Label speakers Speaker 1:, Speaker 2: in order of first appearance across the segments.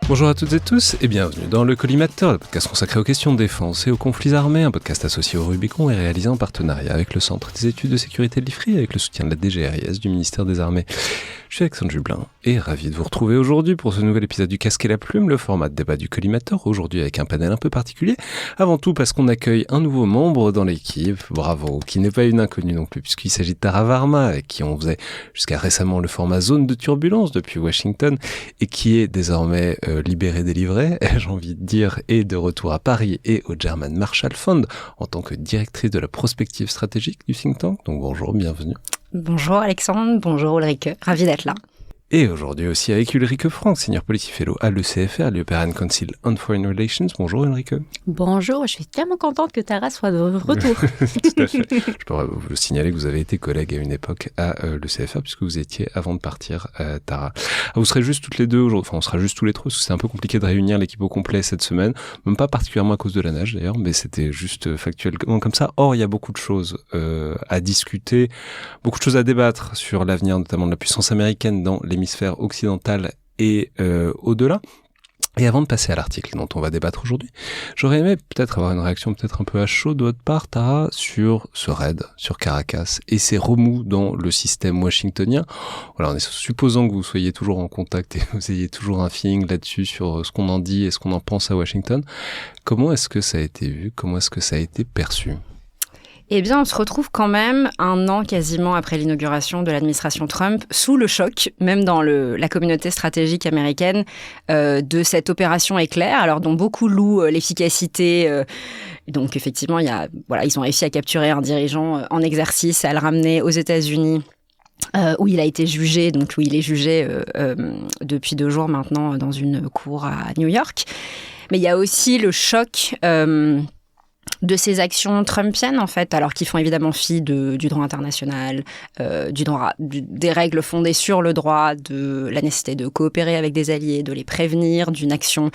Speaker 1: Bonjour à toutes et tous et bienvenue dans le Collimateur, le podcast consacré aux questions de défense et aux conflits armés, un podcast associé au Rubicon et réalisé en partenariat avec le Centre des études de sécurité de l'IFRI avec le soutien de la DGRIS du ministère des Armées. Je suis Alexandre Jublin et ravi de vous retrouver aujourd'hui pour ce nouvel épisode du Casque et la Plume, le format de débat du Collimateur, aujourd'hui avec un panel un peu particulier. Avant tout parce qu'on accueille un nouveau membre dans l'équipe, bravo, qui n'est pas une inconnue non plus puisqu'il s'agit de Tara Varma, avec qui on faisait jusqu'à récemment le format Zone de Turbulence depuis Washington et qui est désormais libéré, délivré, j'ai envie de dire, et de retour à Paris et au German Marshall Fund en tant que directrice de la prospective stratégique du think tank. Donc bonjour, bienvenue.
Speaker 2: Bonjour Alexandre, bonjour Ulrike, ravi d'être là.
Speaker 1: Et aujourd'hui aussi avec Ulrike Frank, senior policy fellow à l'ECFR, l'European Council on Foreign Relations. Bonjour Ulrike.
Speaker 3: Bonjour, je suis tellement contente que Tara soit de retour.
Speaker 1: Tout à fait. Je peux vous signaler que vous avez été collègue à une époque à l'ECFR puisque vous étiez avant de partir, Tara. Vous serez juste toutes les deux aujourd'hui, enfin on sera juste tous les trois parce que c'est un peu compliqué de réunir l'équipe au complet cette semaine, même pas particulièrement à cause de la neige d'ailleurs, mais c'était juste factuellement comme ça. Or il y a beaucoup de choses à discuter, beaucoup de choses à débattre sur l'avenir notamment de la puissance américaine dans l'hémisphère occidental et au-delà. Et avant de passer à l'article dont on va débattre aujourd'hui, j'aurais aimé peut-être avoir une réaction peut-être un peu à chaud de votre part, Tara, sur ce raid, sur Caracas et ces remous dans le système washingtonien. Voilà, en supposant que vous soyez toujours en contact et que vous ayez toujours un feeling là-dessus sur ce qu'on en dit et ce qu'on en pense à Washington, comment est-ce que ça a été vu? Comment est-ce que ça a été perçu?
Speaker 2: Eh bien, on se retrouve quand même un an quasiment après l'inauguration de l'administration Trump, sous le choc, même dans la communauté stratégique américaine, de cette opération éclair, alors dont beaucoup louent l'efficacité. Donc effectivement, ils ont réussi à capturer un dirigeant en exercice, à le ramener aux États-Unis. Où il a été jugé, donc où il est jugé depuis 2 jours maintenant dans une cour à New York. Mais il y a aussi le choc de ces actions trumpiennes, en fait, alors qu'ils font évidemment fi du droit international, des règles fondées sur le droit, de la nécessité de coopérer avec des alliés, de les prévenir d'une action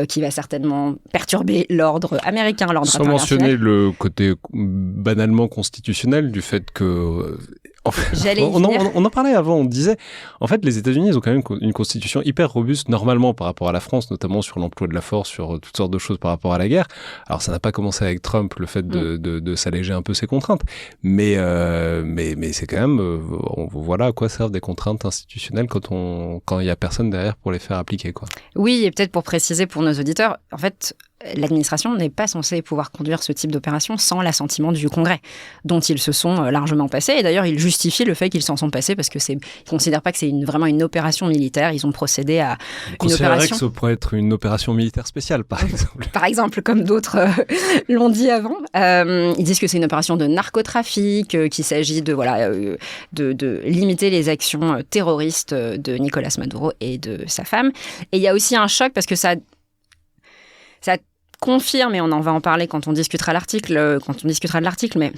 Speaker 2: qui va certainement perturber l'ordre américain, l'ordre international.
Speaker 1: Sans mentionner le côté banalement constitutionnel du fait que... En fait, on en parlait avant, on disait, en fait, les États-Unis, ils ont quand même une constitution hyper robuste, normalement, par rapport à la France, notamment sur l'emploi de la force, sur toutes sortes de choses par rapport à la guerre. Alors, ça n'a pas commencé avec Trump, le fait de s'alléger un peu ses contraintes. Mais c'est quand même, voilà à quoi servent des contraintes institutionnelles quand il y a personne derrière pour les faire appliquer, quoi.
Speaker 2: Oui, et peut-être pour préciser pour nos auditeurs, en fait, l'administration n'est pas censée pouvoir conduire ce type d'opération sans l'assentiment du Congrès, dont ils se sont largement passés. Et d'ailleurs, ils justifient le fait qu'ils s'en sont passés parce que ils considèrent pas que c'est vraiment une opération militaire. Ils ont procédé à une opération.
Speaker 1: Que ça pourrait être une opération militaire spéciale, par exemple.
Speaker 2: Par exemple, comme d'autres l'ont dit avant. Ils disent que c'est une opération de narcotrafic, qu'il s'agit de limiter les actions terroristes de Nicolas Maduro et de sa femme. Et il y a aussi un choc parce que ça confirme, et on en va en parler quand on discutera de l'article, mais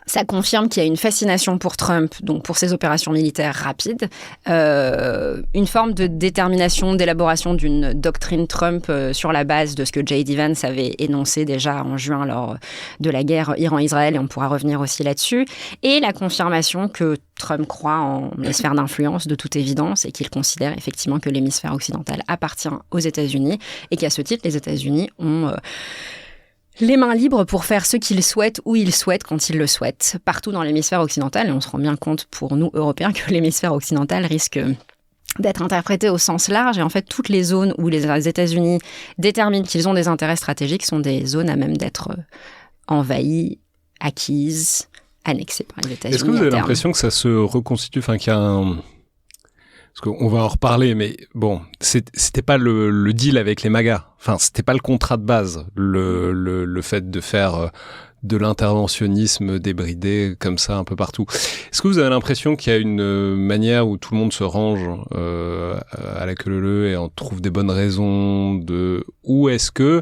Speaker 2: ça confirme qu'il y a une fascination pour Trump, donc pour ses opérations militaires rapides, une forme de détermination, d'élaboration d'une doctrine Trump sur la base de ce que J.D. Vance avait énoncé déjà en juin lors de la guerre Iran-Israël, et on pourra revenir aussi là-dessus, et la confirmation que Trump croit en les sphères d'influence de toute évidence et qu'il considère effectivement que l'hémisphère occidental appartient aux États-Unis et qu'à ce titre, les États-Unis ont les mains libres pour faire ce qu'ils souhaitent, où ils souhaitent, quand ils le souhaitent, partout dans l'hémisphère occidental. Et on se rend bien compte pour nous, Européens, que l'hémisphère occidental risque d'être interprété au sens large. Et en fait, toutes les zones où les États-Unis déterminent qu'ils ont des intérêts stratégiques sont des zones à même d'être envahies, acquises, annexées par les États-Unis.
Speaker 1: Est-ce que vous avez l'impression que ça se reconstitue, enfin qu'il y a un... Parce qu'on va en reparler, mais bon, c'était pas le deal avec les MAGA. Enfin, c'était pas le contrat de base, le fait de faire de l'interventionnisme débridé comme ça un peu partout. Est-ce que vous avez l'impression qu'il y a une manière où tout le monde se range à la queue leu et en trouve des bonnes raisons ou est-ce que...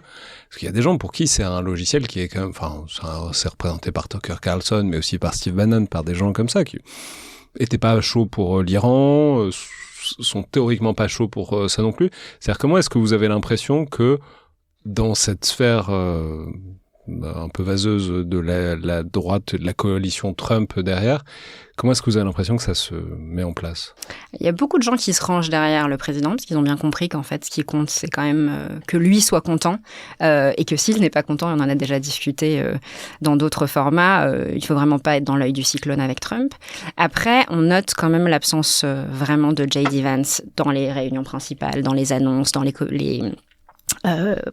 Speaker 1: Parce qu'il y a des gens pour qui c'est un logiciel qui est quand même... Enfin, c'est représenté par Tucker Carlson, mais aussi par Steve Bannon, par des gens comme ça qui étaient pas chauds pour l'Iran, sont théoriquement pas chauds pour ça non plus. C'est-à-dire, comment est-ce que vous avez l'impression que dans cette sphère un peu vaseuse de la droite, de la coalition Trump derrière. Comment est-ce que vous avez l'impression que ça se met en place ?
Speaker 2: Il y a beaucoup de gens qui se rangent derrière le président parce qu'ils ont bien compris qu'en fait, ce qui compte, c'est quand même que lui soit content et que s'il n'est pas content, et on en a déjà discuté dans d'autres formats, il faut vraiment pas être dans l'œil du cyclone avec Trump. Après, on note quand même l'absence vraiment de J.D. Vance dans les réunions principales, dans les annonces, dans les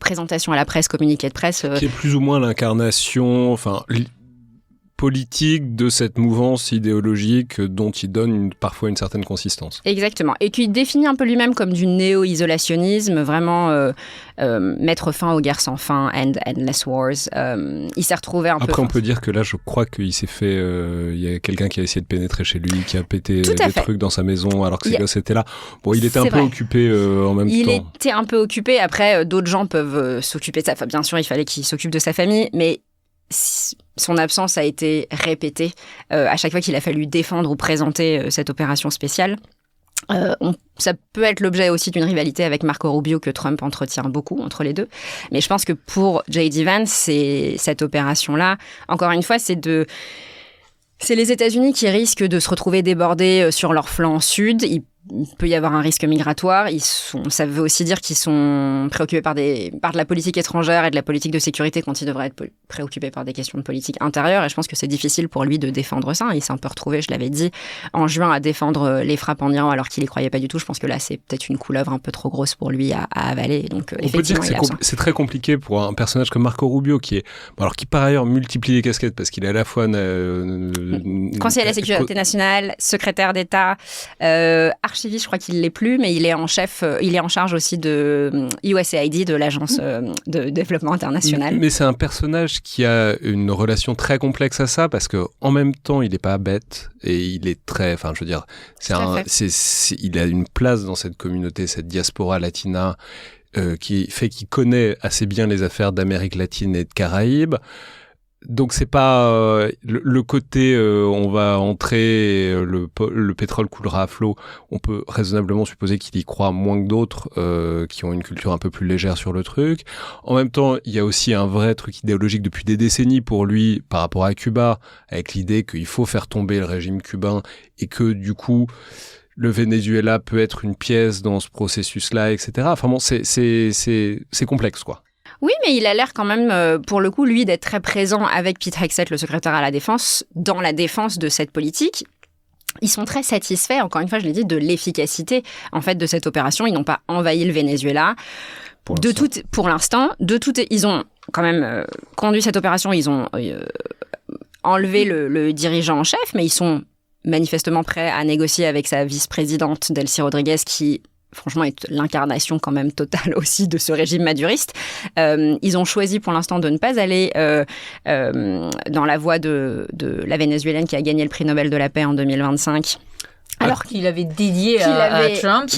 Speaker 2: présentation à la presse, communiqué de presse.
Speaker 1: Qui est plus ou moins l'incarnation politique de cette mouvance idéologique dont il donne parfois une certaine consistance.
Speaker 2: Exactement. Et qui définit un peu lui-même comme du néo-isolationnisme, vraiment mettre fin aux guerres sans fin, end endless wars. Il s'est retrouvé un peu...
Speaker 1: Après, on peut dire que là, je crois qu'il s'est fait... Il y a quelqu'un qui a essayé de pénétrer chez lui, qui a pété des trucs dans sa maison alors que ses gosses étaient là. Bon, il était un peu occupé en même temps.
Speaker 2: Il était un peu occupé. Après, d'autres gens peuvent s'occuper de ça. Enfin, bien sûr, il fallait qu'il s'occupe de sa famille, mais... son absence a été répétée à chaque fois qu'il a fallu défendre ou présenter cette opération spéciale. Ça peut être l'objet aussi d'une rivalité avec Marco Rubio que Trump entretient beaucoup entre les deux. Mais je pense que pour J.D. Vance, c'est cette opération-là, encore une fois, c'est les États-Unis qui risquent de se retrouver débordés sur leur flanc sud. Il peut y avoir un risque migratoire. Ça veut aussi dire qu'ils sont préoccupés par de la politique étrangère et de la politique de sécurité quand ils devraient être préoccupés par des questions de politique intérieure. Et je pense que c'est difficile pour lui de défendre ça. Il s'est un peu retrouvé, je l'avais dit, en juin à défendre les frappes en Iran alors qu'il n'y croyait pas du tout. Je pense que là, c'est peut-être une couleuvre un peu trop grosse pour lui à avaler. Donc,
Speaker 1: on peut dire que c'est très compliqué pour un personnage comme Marco Rubio qui par ailleurs multiplie les casquettes parce qu'il est à la fois
Speaker 2: conseiller à la sécurité nationale, secrétaire d'État, archiviste, je crois qu'il l'est plus, mais il est en charge aussi de USAID, de l'agence de développement international.
Speaker 1: Mais c'est un personnage qui a une relation très complexe à ça parce que en même temps, il n'est pas bête et il est très, enfin, je veux dire, il a une place dans cette communauté, cette diaspora latina qui fait qu'il connaît assez bien les affaires d'Amérique latine et de Caraïbes. Donc c'est pas le côté on va entrer, le pétrole coulera à flot. On peut raisonnablement supposer qu'il y croit moins que d'autres qui ont une culture un peu plus légère sur le truc. En même temps, il y a aussi un vrai truc idéologique depuis des décennies pour lui par rapport à Cuba, avec l'idée qu'il faut faire tomber le régime cubain et que du coup le Venezuela peut être une pièce dans ce processus-là, etc. Enfin bon, c'est complexe, quoi.
Speaker 2: Oui, mais il a l'air quand même, pour le coup, lui, d'être très présent avec Pete Hegseth, le secrétaire à la Défense, dans la défense de cette politique. Ils sont très satisfaits, encore une fois, je l'ai dit, de l'efficacité en fait de cette opération. Ils n'ont pas envahi le Venezuela. Pour l'instant, ils ont quand même conduit cette opération. Ils ont enlevé le dirigeant en chef, mais ils sont manifestement prêts à négocier avec sa vice-présidente Delcy Rodriguez, qui franchement est l'incarnation quand même totale aussi de ce régime maduriste. Ils ont choisi pour l'instant de ne pas aller dans la voie de la Vénézuélienne qui a gagné le prix Nobel de la paix en 2025.
Speaker 3: Alors qu'il avait dédié à Trump.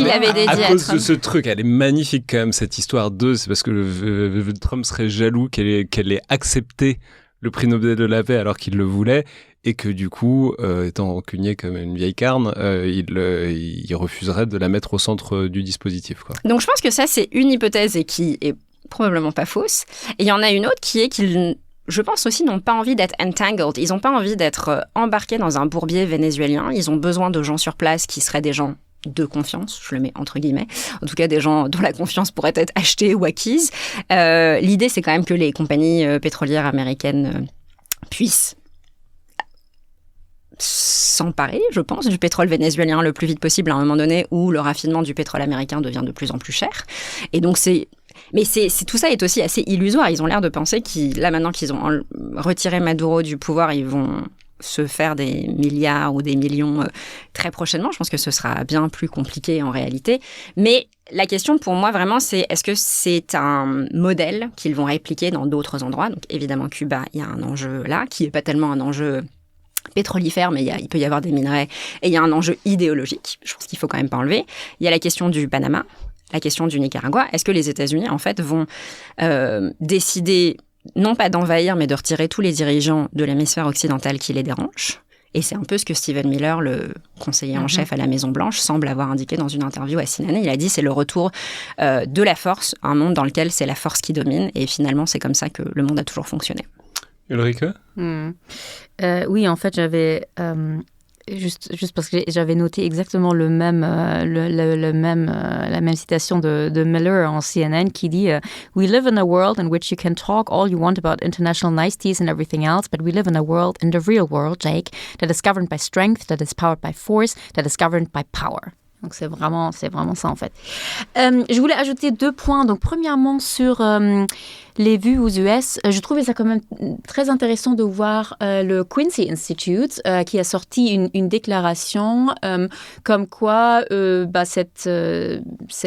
Speaker 1: À cause de ce truc, elle est magnifique quand même cette histoire c'est parce que Trump serait jaloux qu'elle ait accepté le prix Nobel de la paix alors qu'il le voulait. Et que du coup, étant rancunier comme une vieille carne, il refuserait de la mettre au centre du dispositif, quoi.
Speaker 2: Donc je pense que ça, c'est une hypothèse et qui est probablement pas fausse. Et il y en a une autre qui est qu'ils, je pense aussi, n'ont pas envie d'être entangled. Ils n'ont pas envie d'être embarqués dans un bourbier vénézuélien. Ils ont besoin de gens sur place qui seraient des gens de confiance, je le mets entre guillemets, en tout cas des gens dont la confiance pourrait être achetée ou acquise. L'idée, c'est quand même que les compagnies pétrolières américaines puissent s'emparer, je pense, du pétrole vénézuélien le plus vite possible à un moment donné où le raffinement du pétrole américain devient de plus en plus cher. Et donc tout ça est aussi assez illusoire. Ils ont l'air de penser là maintenant qu'ils ont retiré Maduro du pouvoir, ils vont se faire des milliards ou des millions très prochainement. Je pense que ce sera bien plus compliqué en réalité. Mais la question pour moi vraiment, c'est est-ce que c'est un modèle qu'ils vont répliquer dans d'autres endroits? Donc évidemment Cuba, il y a un enjeu là qui n'est pas tellement un enjeu pétrolifère, mais il peut y avoir des minerais. Et il y a un enjeu idéologique, je pense qu'il ne faut quand même pas enlever. Il y a la question du Panama, la question du Nicaragua. Est-ce que les États-Unis, en fait, vont décider, non pas d'envahir, mais de retirer tous les dirigeants de l'hémisphère occidental qui les dérangent Et c'est un peu ce que Stephen Miller, le conseiller en chef à la Maison-Blanche, semble avoir indiqué dans une interview à CNN. Il a dit c'est le retour de la force, un monde dans lequel c'est la force qui domine. Et finalement, c'est comme ça que le monde a toujours fonctionné.
Speaker 1: Ulrike?
Speaker 3: Oui, en fait, j'avais... Juste parce que j'avais noté exactement la même citation de Miller en CNN qui dit We live in a world in which you can talk all you want about international niceties and everything else, but we live in a world, in the real world, Jake, that is governed by strength, that is powered by force, that is governed by power. Donc c'est vraiment ça en fait. Je voulais ajouter 2 points. Donc premièrement sur les vues aux US, je trouvais ça quand même très intéressant de voir le Quincy Institute qui a sorti une déclaration comme quoi cette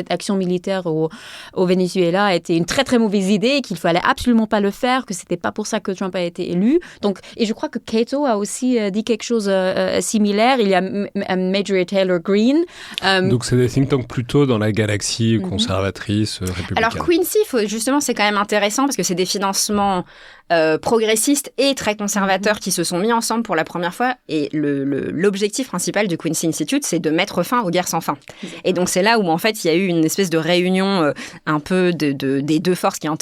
Speaker 3: action militaire au Venezuela était une très très mauvaise idée, qu'il fallait absolument pas le faire, que c'était pas pour ça que Trump a été élu. Donc, et je crois que Cato a aussi dit quelque chose similaire. Il y a Marjorie Taylor Greene.
Speaker 1: Donc c'est des think tanks plutôt dans la galaxie conservatrice républicaine.
Speaker 2: Alors Quincy, justement, c'est quand même intéressant parce que c'est des financements progressistes et très conservateurs qui se sont mis ensemble pour la première fois. Et l'objectif principal du Quincy Institute, c'est de mettre fin aux guerres sans fin. Et donc c'est là où en fait il y a eu une espèce de réunion un peu des deux forces qui ont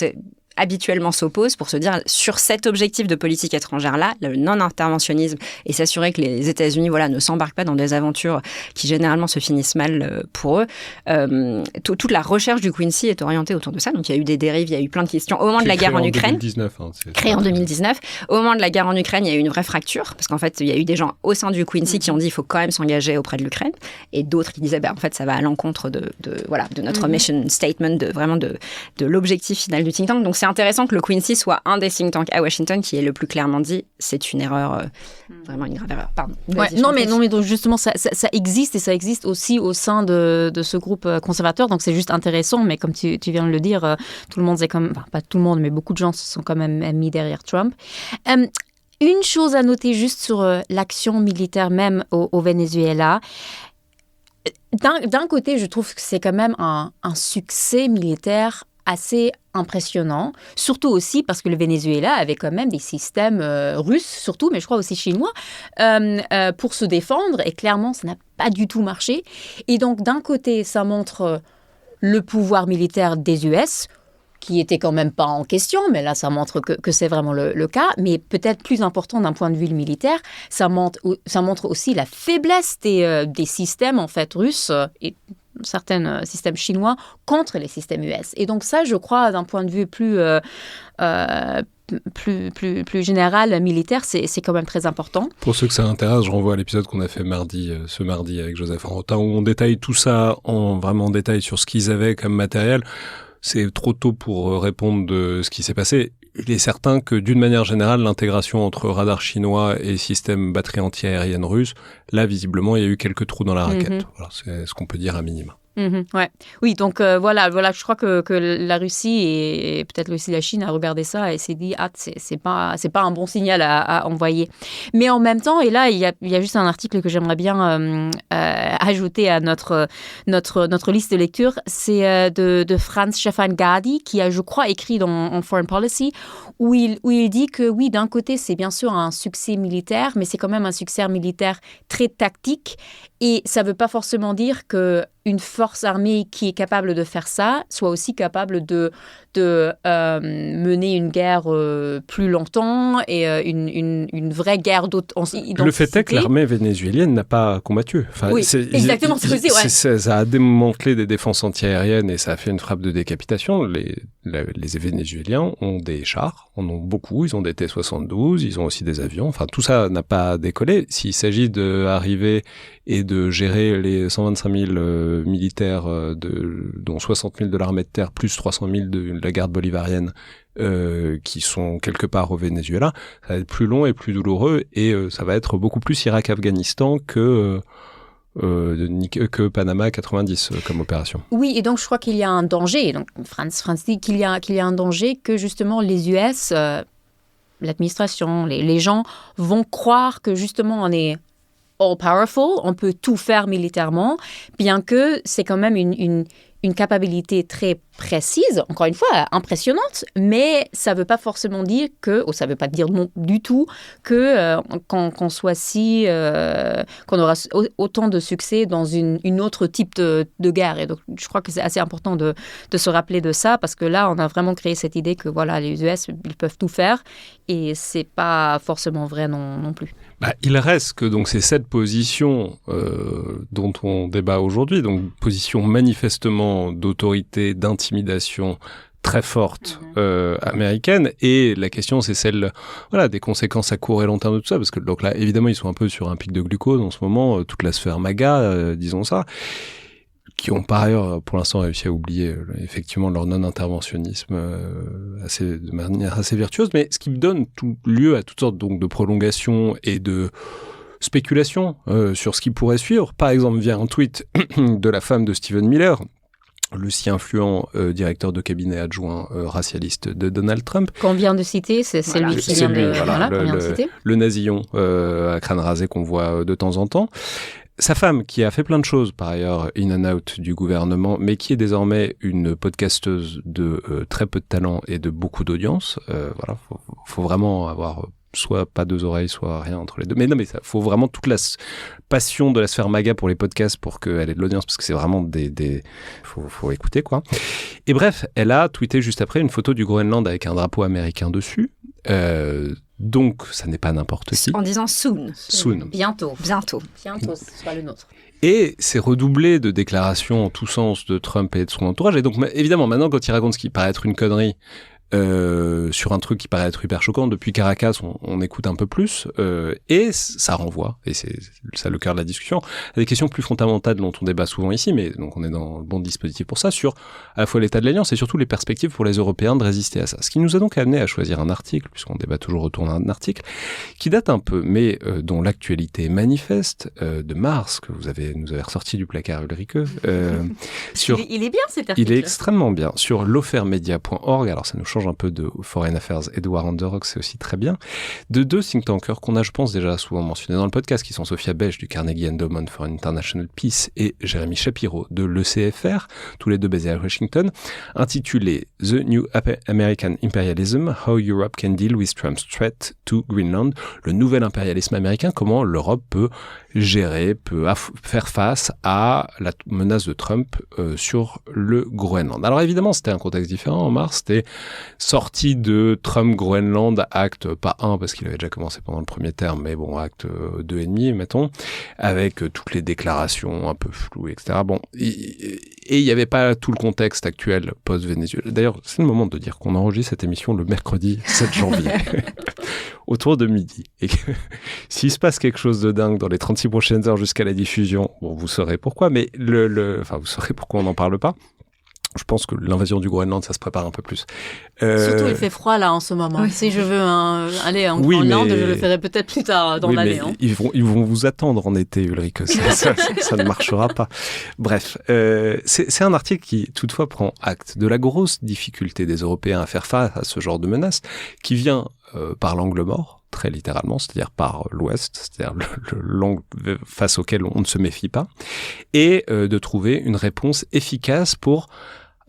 Speaker 2: habituellement s'opposent pour se dire sur cet objectif de politique étrangère-là, le non-interventionnisme et s'assurer que les États-Unis ne s'embarquent pas dans des aventures qui généralement se finissent mal pour eux. Toute la recherche du Quincy est orientée autour de ça. Donc il y a eu des dérives, il y a eu plein de questions. Au moment de la guerre en Ukraine, créé en 2019, au moment de la guerre en Ukraine, il y a eu une vraie fracture parce qu'en fait, il y a eu des gens au sein du Quincy qui ont dit il faut quand même s'engager auprès de l'Ukraine et d'autres qui disaient en fait ça va à l'encontre de notre mission statement, de l'objectif final du think tank. Donc c'est intéressant que le Quincy soit un des think tanks à Washington qui est le plus clairement dit c'est une erreur, vraiment une grave erreur. Pardon.
Speaker 3: Ouais, non mais donc justement ça existe et ça existe aussi au sein de ce groupe conservateur, donc c'est juste intéressant, mais comme tu viens de le dire, tout le monde est comme, enfin, pas tout le monde, mais beaucoup de gens se sont quand même mis derrière Trump. Une chose à noter juste sur l'action militaire même au Venezuela. D'un côté, je trouve que c'est quand même un succès militaire assez impressionnant, surtout aussi parce que le Venezuela avait quand même des systèmes russes, surtout, mais je crois aussi chinois, pour se défendre, et clairement, ça n'a pas du tout marché. Et donc, d'un côté, ça montre le pouvoir militaire des US, qui était quand même pas en question, mais là, ça montre que c'est vraiment le cas. Mais peut-être plus important d'un point de vue militaire, ça montre aussi la faiblesse des systèmes, en fait, russes, et certains systèmes chinois contre les systèmes US. Et donc ça, je crois, d'un point de vue plus général, militaire, c'est quand même très important.
Speaker 1: Pour ceux que ça intéresse, je renvoie à l'épisode qu'on a fait ce mardi avec Joseph Arotin, où on détaille tout ça vraiment en détail sur ce qu'ils avaient comme matériel. C'est trop tôt pour répondre de ce qui s'est passé. Il est certain que, d'une manière générale, l'intégration entre radar chinois et système batterie anti-aérienne russe, là, visiblement, il y a eu quelques trous dans la raquette. Voilà, c'est ce qu'on peut dire à minima.
Speaker 3: Ouais. Oui, donc voilà, je crois que la Russie et peut-être aussi la Chine a regardé ça et s'est dit c'est pas un bon signal à envoyer. Mais en même temps, et là il y a juste un article que j'aimerais bien ajouter à notre liste de lecture, c'est de Franz Stefan Gadi qui a, je crois, écrit en Foreign Policy où il dit que oui, d'un côté c'est bien sûr un succès militaire, mais c'est quand même un succès militaire très tactique et ça veut pas forcément dire que une force armée qui est capable de faire ça soit aussi capable de mener une guerre plus longtemps et une vraie guerre d'identité.
Speaker 1: Le fait est que l'armée vénézuélienne n'a pas combattu. Enfin,
Speaker 3: oui, exactement.
Speaker 1: Ça a démantelé des défenses antiaériennes et ça a fait une frappe de décapitation. Les Vénézuéliens ont des chars, en ont beaucoup, ils ont des T-72, ils ont aussi des avions. Enfin, tout ça n'a pas décollé. S'il s'agit d'arriver et de gérer les 125 000 militaires, dont 60 000 de l'armée de terre, plus 300 000 de la garde bolivarienne, qui sont quelque part au Venezuela, ça va être plus long et plus douloureux, et ça va être beaucoup plus Irak-Afghanistan que Panama 90 comme opération.
Speaker 3: Oui, et donc je crois qu'il y a un danger. Donc Franz dit qu'il y a un danger que justement les US, l'administration, les gens vont croire que justement on est all-powerful, on peut tout faire militairement, bien que c'est quand même une capacité très précise, encore une fois, impressionnante, mais ça ne veut pas forcément dire que, ou ça ne veut pas dire non du tout, que qu'on soit qu'on aura autant de succès dans une autre type de guerre. Et donc, je crois que c'est assez important de se rappeler de ça, parce que là, on a vraiment créé cette idée que voilà, les US, ils peuvent tout faire, et ce n'est pas forcément vrai non plus.
Speaker 1: Il reste que donc c'est cette position dont on débat aujourd'hui, donc position manifestement d'autorité, d'intimidation très forte américaine, et la question c'est celle des conséquences à court et long terme de tout ça, parce que donc là évidemment ils sont un peu sur un pic de glucose en ce moment, toute la sphère MAGA, disons ça, qui ont par ailleurs pour l'instant réussi à oublier effectivement leur non-interventionnisme de manière assez virtueuse, mais ce qui donne tout lieu à toutes sortes donc de prolongations et de spéculations sur ce qui pourrait suivre, par exemple via un tweet de la femme de Stephen Miller, le si influent directeur de cabinet adjoint racialiste de Donald Trump.
Speaker 3: Qu'on vient de citer, c'est lui qui vient de citer.
Speaker 1: Le nasillon à crâne rasé qu'on voit de temps en temps. Sa femme, qui a fait plein de choses, par ailleurs, in and out du gouvernement, mais qui est désormais une podcasteuse de très peu de talent et de beaucoup d'audience. Faut vraiment avoir soit pas deux oreilles, soit rien entre les deux. Mais non, mais ça, faut vraiment toute la passion de la sphère MAGA pour les podcasts pour qu'elle ait de l'audience, parce que c'est vraiment faut écouter, quoi. Et bref, elle a tweeté juste après une photo du Groenland avec un drapeau américain dessus. Donc, ça n'est pas n'importe qui.
Speaker 2: En disant soon.
Speaker 3: Bientôt.
Speaker 2: Ce
Speaker 3: sera le nôtre.
Speaker 1: Et c'est redoublé de déclarations en tous sens de Trump et de son entourage. Et donc, évidemment, maintenant, quand il raconte ce qui paraît être une connerie, sur un truc qui paraît être hyper choquant, depuis Caracas, on écoute un peu plus, et ça renvoie, et c'est ça le cœur de la discussion, à des questions plus fondamentales dont on débat souvent ici, mais donc on est dans le bon dispositif pour ça, sur à la fois l'état de l'Alliance et surtout les perspectives pour les Européens de résister à ça. Ce qui nous a donc amené à choisir un article, puisqu'on débat toujours autour d'un article, qui date un peu, mais dont l'actualité est manifeste, de mars, que nous avez ressorti du placard Ulrike.
Speaker 3: Il est bien cet article.
Speaker 1: Il est extrêmement bien. Sur lawfaremedia.org, alors ça nous change un peu de Foreign Affairs et de War on the Rocks, c'est aussi très bien, de deux think tankers qu'on a, je pense, déjà souvent mentionnés dans le podcast, qui sont Sophia Besch du Carnegie Endowment for International Peace et Jérémy Shapiro de l'ECFR, tous les deux basés à Washington, intitulé The New American Imperialism, How Europe Can Deal with Trump's Threat to Greenland, le nouvel impérialisme américain, comment l'Europe peut gérer, peut faire face à la menace de Trump sur le Groenland. Alors évidemment, c'était un contexte différent. En mars, c'était sortie de Trump-Groenland, acte, pas 1, parce qu'il avait déjà commencé pendant le premier terme, mais bon, acte 2,5, mettons, avec toutes les déclarations un peu floues, etc. Bon, et il n'y avait pas tout le contexte actuel post-Venezuela. D'ailleurs, c'est le moment de dire qu'on enregistre cette émission le mercredi 7 janvier, autour de midi. Et que s'il se passe quelque chose de dingue dans les 36 prochaines heures jusqu'à la diffusion, bon, vous saurez pourquoi, mais vous saurez pourquoi on n'en parle pas. Je pense que l'invasion du Groenland, ça se prépare un peu plus.
Speaker 3: Surtout, il fait froid là en ce moment. Oui. Si je veux aller en Groenland, je le ferai peut-être plus tard dans l'année.
Speaker 1: Hein. Ils vont vous attendre en été, Ulrike. Ça ne marchera pas. Bref, c'est un article qui, toutefois, prend acte de la grosse difficulté des Européens à faire face à ce genre de menace, qui vient par l'angle mort, très littéralement, c'est-à-dire par l'Ouest, c'est-à-dire l'angle face auquel on ne se méfie pas, et de trouver une réponse efficace pour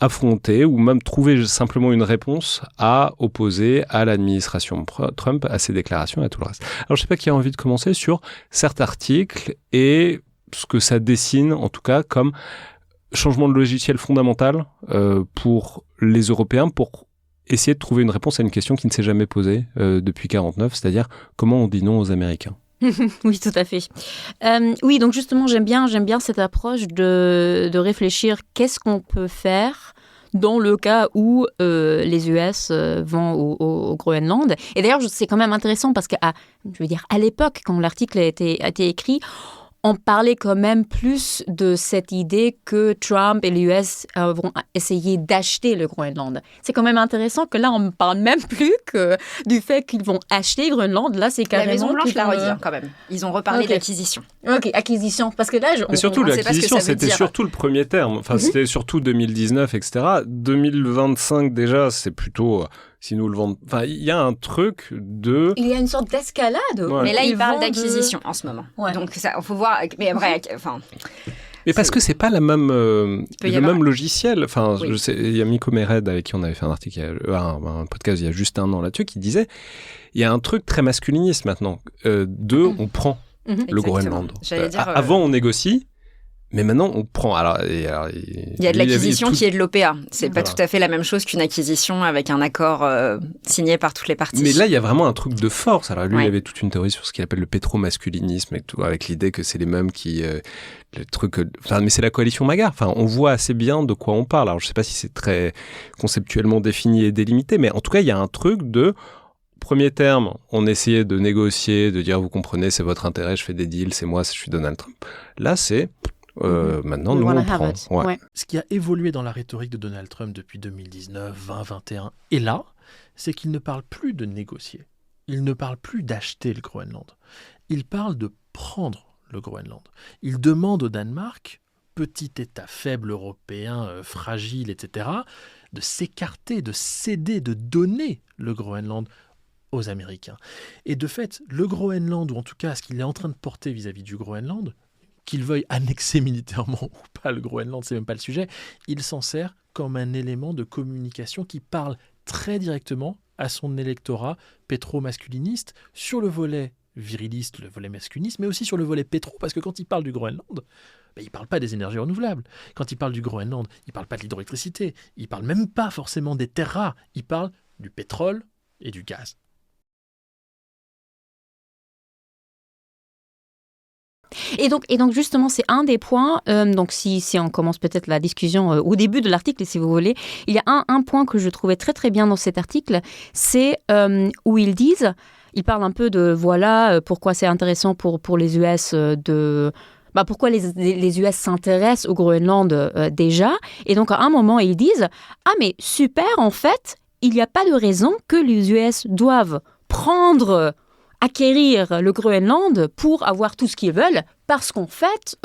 Speaker 1: affronter ou même trouver simplement une réponse à opposer à l'administration Trump, à ses déclarations et à tout le reste. Alors je ne sais pas qui a envie de commencer sur cet article et ce que ça dessine en tout cas comme changement de logiciel fondamental pour les Européens, pour essayer de trouver une réponse à une question qui ne s'est jamais posée depuis 1949, c'est-à-dire comment on dit non aux Américains.
Speaker 3: Oui, tout à fait. Oui, donc justement, j'aime bien cette approche de réfléchir qu'est-ce qu'on peut faire dans le cas où les US vont au Groenland. Et d'ailleurs, c'est quand même intéressant parce qu'à l'époque, quand l'article a été écrit, on parlait quand même plus de cette idée que Trump et les US vont essayer d'acheter le Groenland. C'est quand même intéressant que là, on ne parle même plus que du fait qu'ils vont acheter le Groenland. Là, c'est carrément...
Speaker 2: La Maison-Blanche l'a redit quand même. Ils ont reparlé d'acquisition.
Speaker 3: Ok, acquisition. Parce que là...
Speaker 1: Mais surtout, l'acquisition, c'était surtout le premier terme. Enfin, c'était surtout 2019, etc. 2025, déjà, c'est plutôt... si nous le vendons... Enfin, il y a un truc de...
Speaker 3: Il y a une sorte d'escalade.
Speaker 1: Ouais.
Speaker 2: Mais là, il parle
Speaker 3: vendent
Speaker 2: d'acquisition en ce moment.
Speaker 3: Ouais.
Speaker 2: Donc, il faut voir... Mais après, enfin...
Speaker 1: Mais parce que c'est pas la même,
Speaker 2: peut y
Speaker 1: le
Speaker 2: avoir-
Speaker 1: même logiciel. Enfin,
Speaker 2: Oui.
Speaker 1: je sais, il y a Miko Mered avec qui on avait fait un article, un podcast il y a juste un an là-dessus, qui disait, il y a un truc très masculiniste maintenant. On prend le
Speaker 2: Exactement.
Speaker 1: Groenland.
Speaker 2: J'allais dire,
Speaker 1: Avant, on négocie. Mais maintenant, on prend.
Speaker 2: Il y a de l'acquisition qui est de l'OPA. C'est pas tout à fait la même chose qu'une acquisition avec un accord signé par toutes les parties.
Speaker 1: Mais là, il y a vraiment un truc de force. Alors lui,
Speaker 2: Ouais.
Speaker 1: il avait toute une théorie sur ce qu'il appelle le pétromasculinisme, et tout, avec l'idée que c'est les mêmes qui... le truc... Enfin, mais c'est la coalition MAGA. Enfin, on voit assez bien de quoi on parle. Alors, je sais pas si c'est très conceptuellement défini et délimité, mais en tout cas, il y a un truc de... Premier terme, on essayait de négocier, de dire, vous comprenez, c'est votre intérêt, je fais des deals, c'est moi, je suis Donald Trump. Là, c'est... maintenant,
Speaker 3: We
Speaker 1: nous,
Speaker 3: wanna
Speaker 1: on
Speaker 3: have
Speaker 1: prend.
Speaker 3: it.
Speaker 1: Ouais.
Speaker 3: Ouais.
Speaker 4: Ce qui a évolué dans la rhétorique de Donald Trump depuis 2019, 2021 et là, c'est qu'il ne parle plus de négocier. Il ne parle plus d'acheter le Groenland. Il parle de prendre le Groenland. Il demande au Danemark, petit État faible européen, fragile, etc., de s'écarter, de céder, de donner le Groenland aux Américains. Et de fait, le Groenland, ou en tout cas ce qu'il est en train de porter vis-à-vis du Groenland, qu'il veuille annexer militairement ou pas le Groenland, c'est même pas le sujet, il s'en sert comme un élément de communication qui parle très directement à son électorat pétro-masculiniste sur le volet viriliste, le volet masculiniste, mais aussi sur le volet pétro, parce que quand il parle du Groenland, il ne parle pas des énergies renouvelables. Quand il parle du Groenland, il ne parle pas de l'hydroélectricité, il ne parle même pas forcément des terres rares, il parle du pétrole et du gaz.
Speaker 3: Et donc justement, c'est un des points. Donc si on commence peut-être la discussion au début de l'article, si vous voulez, il y a un point que je trouvais très très bien dans cet article, c'est où ils parlent un peu de voilà pourquoi c'est intéressant pour les US pourquoi les US s'intéressent au Groenland déjà. Et donc à un moment, ils disent « Ah mais super, en fait, il n'y a pas de raison que les US doivent acquérir le Groenland pour avoir tout ce qu'ils veulent, parce qu'en fait,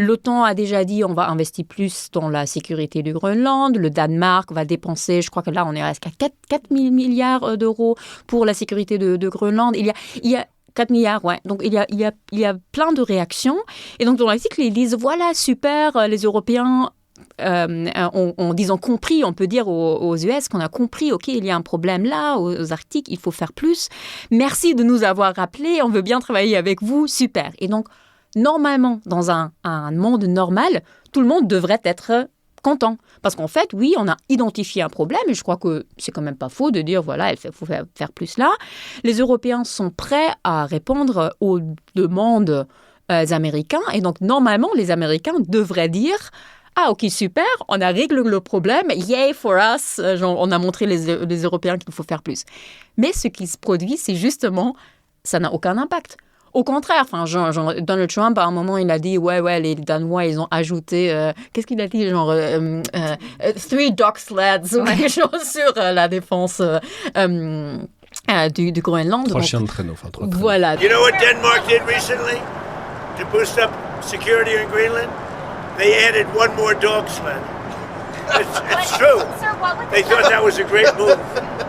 Speaker 3: l'OTAN a déjà dit on va investir plus dans la sécurité du Groenland, le Danemark va dépenser, je crois que là on est à 4 000 milliards d'euros pour la sécurité de Groenland. Il y a 4 milliards, ouais. Donc, il y a plein de réactions. Et donc, dans l'article, ils disent, voilà, super, les Européens ont compris, on peut dire aux US qu'on a compris, OK, il y a un problème là, aux Arctiques, il faut faire plus. Merci de nous avoir rappelé, on veut bien travailler avec vous, super. Et donc, normalement, dans un monde normal, tout le monde devrait être content. Parce qu'en fait, oui, on a identifié un problème et je crois que c'est quand même pas faux de dire, voilà, il faut faire plus là. Les Européens sont prêts à répondre aux demandes américaines et donc, normalement, les Américains devraient dire, ah, OK, super, on a réglé le problème, yay for us, genre, on a montré les Européens qu'il faut faire plus. Mais ce qui se produit, c'est justement, ça n'a aucun impact. Au contraire, genre, Donald Trump, à un moment, il a dit, ouais, les Danois, ils ont ajouté, qu'est-ce qu'il a dit, genre, 3 dock sleds, ou quelque chose sur la défense du Groenland.
Speaker 1: 3 chiens de traîneau, enfin 3 traîneaux.
Speaker 3: Voilà.
Speaker 5: You know what Denmark did recently to boost up security in Greenland? They added 1 more dog sled. It's true. They thought that was a great move.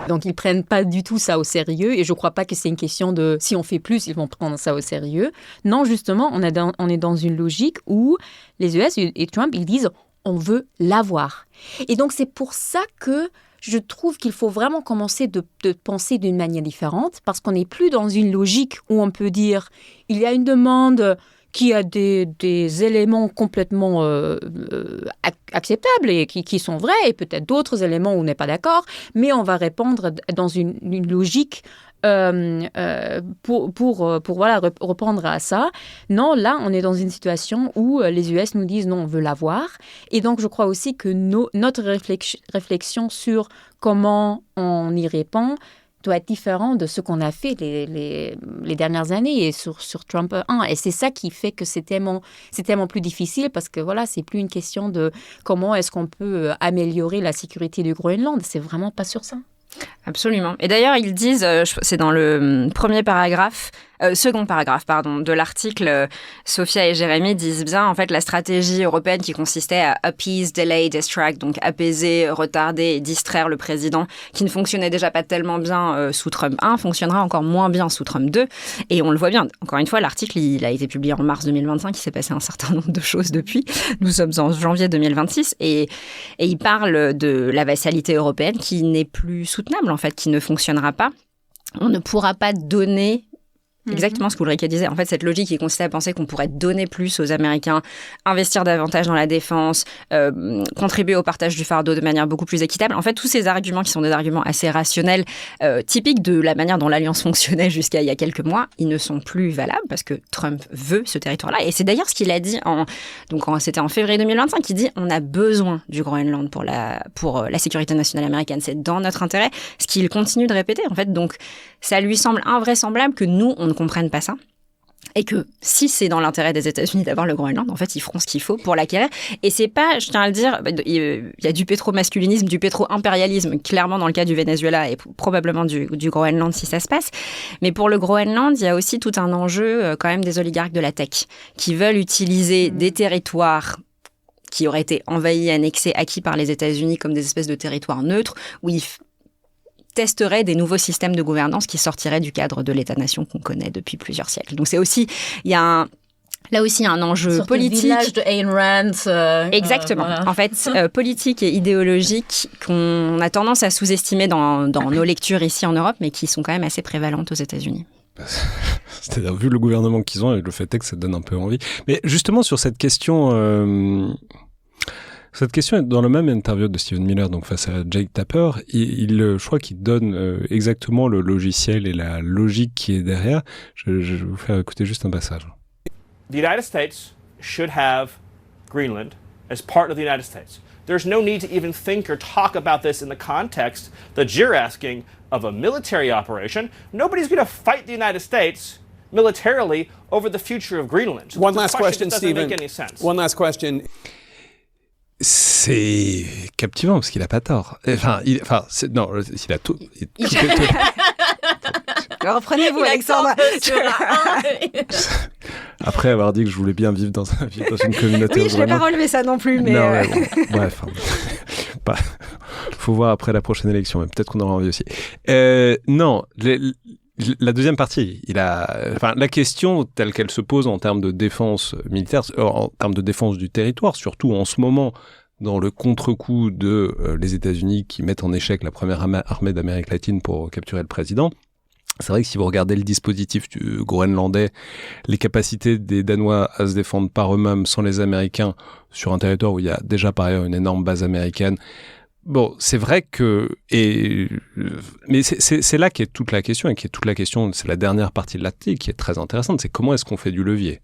Speaker 3: Donc, ils ne prennent pas du tout ça au sérieux et je ne crois pas que c'est une question de si on fait plus, ils vont prendre ça au sérieux. Non, justement, on est dans une logique où les US et Trump, ils disent on veut l'avoir. Et donc, c'est pour ça que je trouve qu'il faut vraiment commencer de penser d'une manière différente parce qu'on n'est plus dans une logique où on peut dire il y a une demande qui a des éléments complètement acceptables et qui sont vrais, et peut-être d'autres éléments où on n'est pas d'accord, mais on va répondre dans une logique pour voilà, répondre à ça. Non, là, on est dans une situation où les US nous disent non, on veut l'avoir. Et donc, je crois aussi que notre réflexion sur comment on y répond doit être différent de ce qu'on a fait les dernières années et sur Trump 1. Et c'est ça qui fait que c'est tellement plus difficile parce que voilà, c'est plus une question de comment est-ce qu'on peut améliorer la sécurité du Groenland. C'est vraiment pas sur ça.
Speaker 2: Absolument. Et d'ailleurs, ils disent, c'est dans le premier paragraphe, second paragraphe, de l'article, Sophia et Jérémy disent bien, en fait, la stratégie européenne qui consistait à appease, delay, distract, donc apaiser, retarder et distraire le président, qui ne fonctionnait déjà pas tellement bien sous Trump 1, fonctionnera encore moins bien sous Trump 2. Et on le voit bien. Encore une fois, l'article, il a été publié en mars 2025, il s'est passé un certain nombre de choses depuis. Nous sommes en janvier 2026 et il parle de la vassalité européenne qui n'est plus soutenable, en fait, qui ne fonctionnera pas. On ne pourra pas donner exactement ce qu'Ulrike disait. En fait, cette logique qui consistait à penser qu'on pourrait donner plus aux Américains, investir davantage dans la défense, contribuer au partage du fardeau de manière beaucoup plus équitable. En fait, tous ces arguments qui sont des arguments assez rationnels, typiques de la manière dont l'Alliance fonctionnait jusqu'à il y a quelques mois, ils ne sont plus valables parce que Trump veut ce territoire-là. Et c'est d'ailleurs ce qu'il a dit c'était en février 2025, il dit on a besoin du Groenland pour la sécurité nationale américaine. C'est dans notre intérêt. Ce qu'il continue de répéter, en fait. Donc, ça lui semble invraisemblable que nous, on ne comprenne pas ça. Et que si c'est dans l'intérêt des États-Unis d'avoir le Groenland, en fait, ils feront ce qu'il faut pour l'acquérir. Et c'est pas, je tiens à le dire, il y a du pétro-masculinisme, du pétro-impérialisme, clairement dans le cas du Venezuela et probablement du Groenland si ça se passe. Mais pour le Groenland, il y a aussi tout un enjeu quand même des oligarques de la tech qui veulent utiliser des territoires qui auraient été envahis, annexés, acquis par les États-Unis comme des espèces de territoires neutres où ils testerait des nouveaux systèmes de gouvernance qui sortiraient du cadre de l'État-nation qu'on connaît depuis plusieurs siècles. Donc c'est aussi, là aussi, il y a un enjeu politique.
Speaker 3: Village de Ayn Rand.
Speaker 2: Exactement.
Speaker 3: Voilà.
Speaker 2: En fait, politique et idéologique qu'on a tendance à sous-estimer dans nos lectures ici en Europe, mais qui sont quand même assez prévalentes aux États-Unis.
Speaker 1: C'est-à-dire, vu le gouvernement qu'ils ont, et le fait est que ça donne un peu envie. Mais justement, sur cette question... Cette question est dans le même interview de Stephen Miller, donc face à Jake Tapper. Je crois qu'il donne exactement le logiciel et la logique qui est derrière. Je vais vous faire écouter juste un passage.
Speaker 6: The United States should have Greenland as part of the United States. There's no need to even think or talk about this in the context that you're asking of a military operation. Nobody's going to fight the United States militarily over the future of Greenland.
Speaker 7: One last question, Stephen.
Speaker 6: Make any sense.
Speaker 7: One last question.
Speaker 1: C'est captivant parce qu'il a pas tort. Il a tout.
Speaker 2: Reprenez-vous, Alexandre.
Speaker 1: Après avoir dit que je voulais bien vivre dans une communauté.
Speaker 2: Oui, je vais pas relever ça non plus, mais.
Speaker 1: Non, bon, bref. Faut voir après la prochaine élection, mais peut-être qu'on aura envie aussi. Non, la deuxième partie, la question telle qu'elle se pose en termes de défense militaire, en termes de défense du territoire, surtout en ce moment, dans le contre-coup de les États-Unis qui mettent en échec la première armée d'Amérique latine pour capturer le président. C'est vrai que si vous regardez le dispositif du Groenlandais, les capacités des Danois à se défendre par eux-mêmes sans les Américains sur un territoire où il y a déjà par ailleurs une énorme base américaine. Bon, c'est vrai que... mais c'est là qu'est toute la question, et qui est toute la question, c'est la dernière partie de l'article qui est très intéressante, c'est comment est-ce qu'on fait du levier ?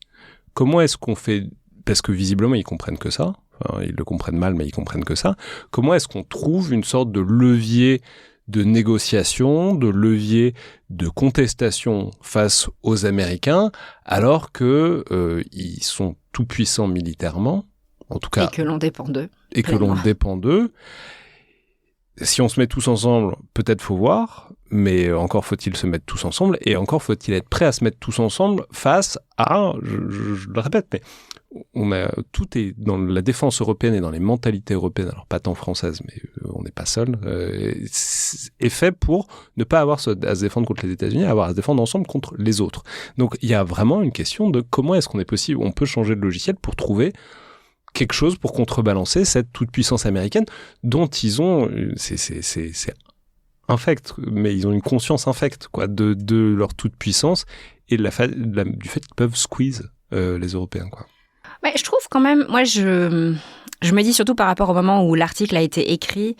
Speaker 1: Comment est-ce qu'on fait... Parce que visiblement, ils comprennent que ça. Enfin, ils le comprennent mal, mais ils comprennent que ça. Comment est-ce qu'on trouve une sorte de levier de négociation, de levier de contestation face aux Américains, alors que ils sont tout puissants militairement, en tout cas...
Speaker 2: Et que l'on dépend d'eux.
Speaker 1: Et que l'on dépend d'eux. Si on se met tous ensemble, peut-être faut voir, mais encore faut-il se mettre tous ensemble, et encore faut-il être prêt à se mettre tous ensemble face à, je le répète, mais tout est dans la défense européenne et dans les mentalités européennes, alors pas tant françaises, mais on n'est pas seul, est fait pour ne pas avoir à se défendre contre les États-Unis, avoir à se défendre ensemble contre les autres. Donc il y a vraiment une question de comment est-ce qu'on est possible, on peut changer de logiciel pour trouver quelque chose pour contrebalancer cette toute-puissance américaine dont ils ont, c'est infect, mais ils ont une conscience infecte, quoi, de leur toute-puissance et du fait qu'ils peuvent squeeze les Européens, quoi.
Speaker 2: Ouais, je trouve quand même, moi je me dis surtout par rapport au moment où l'article a été écrit,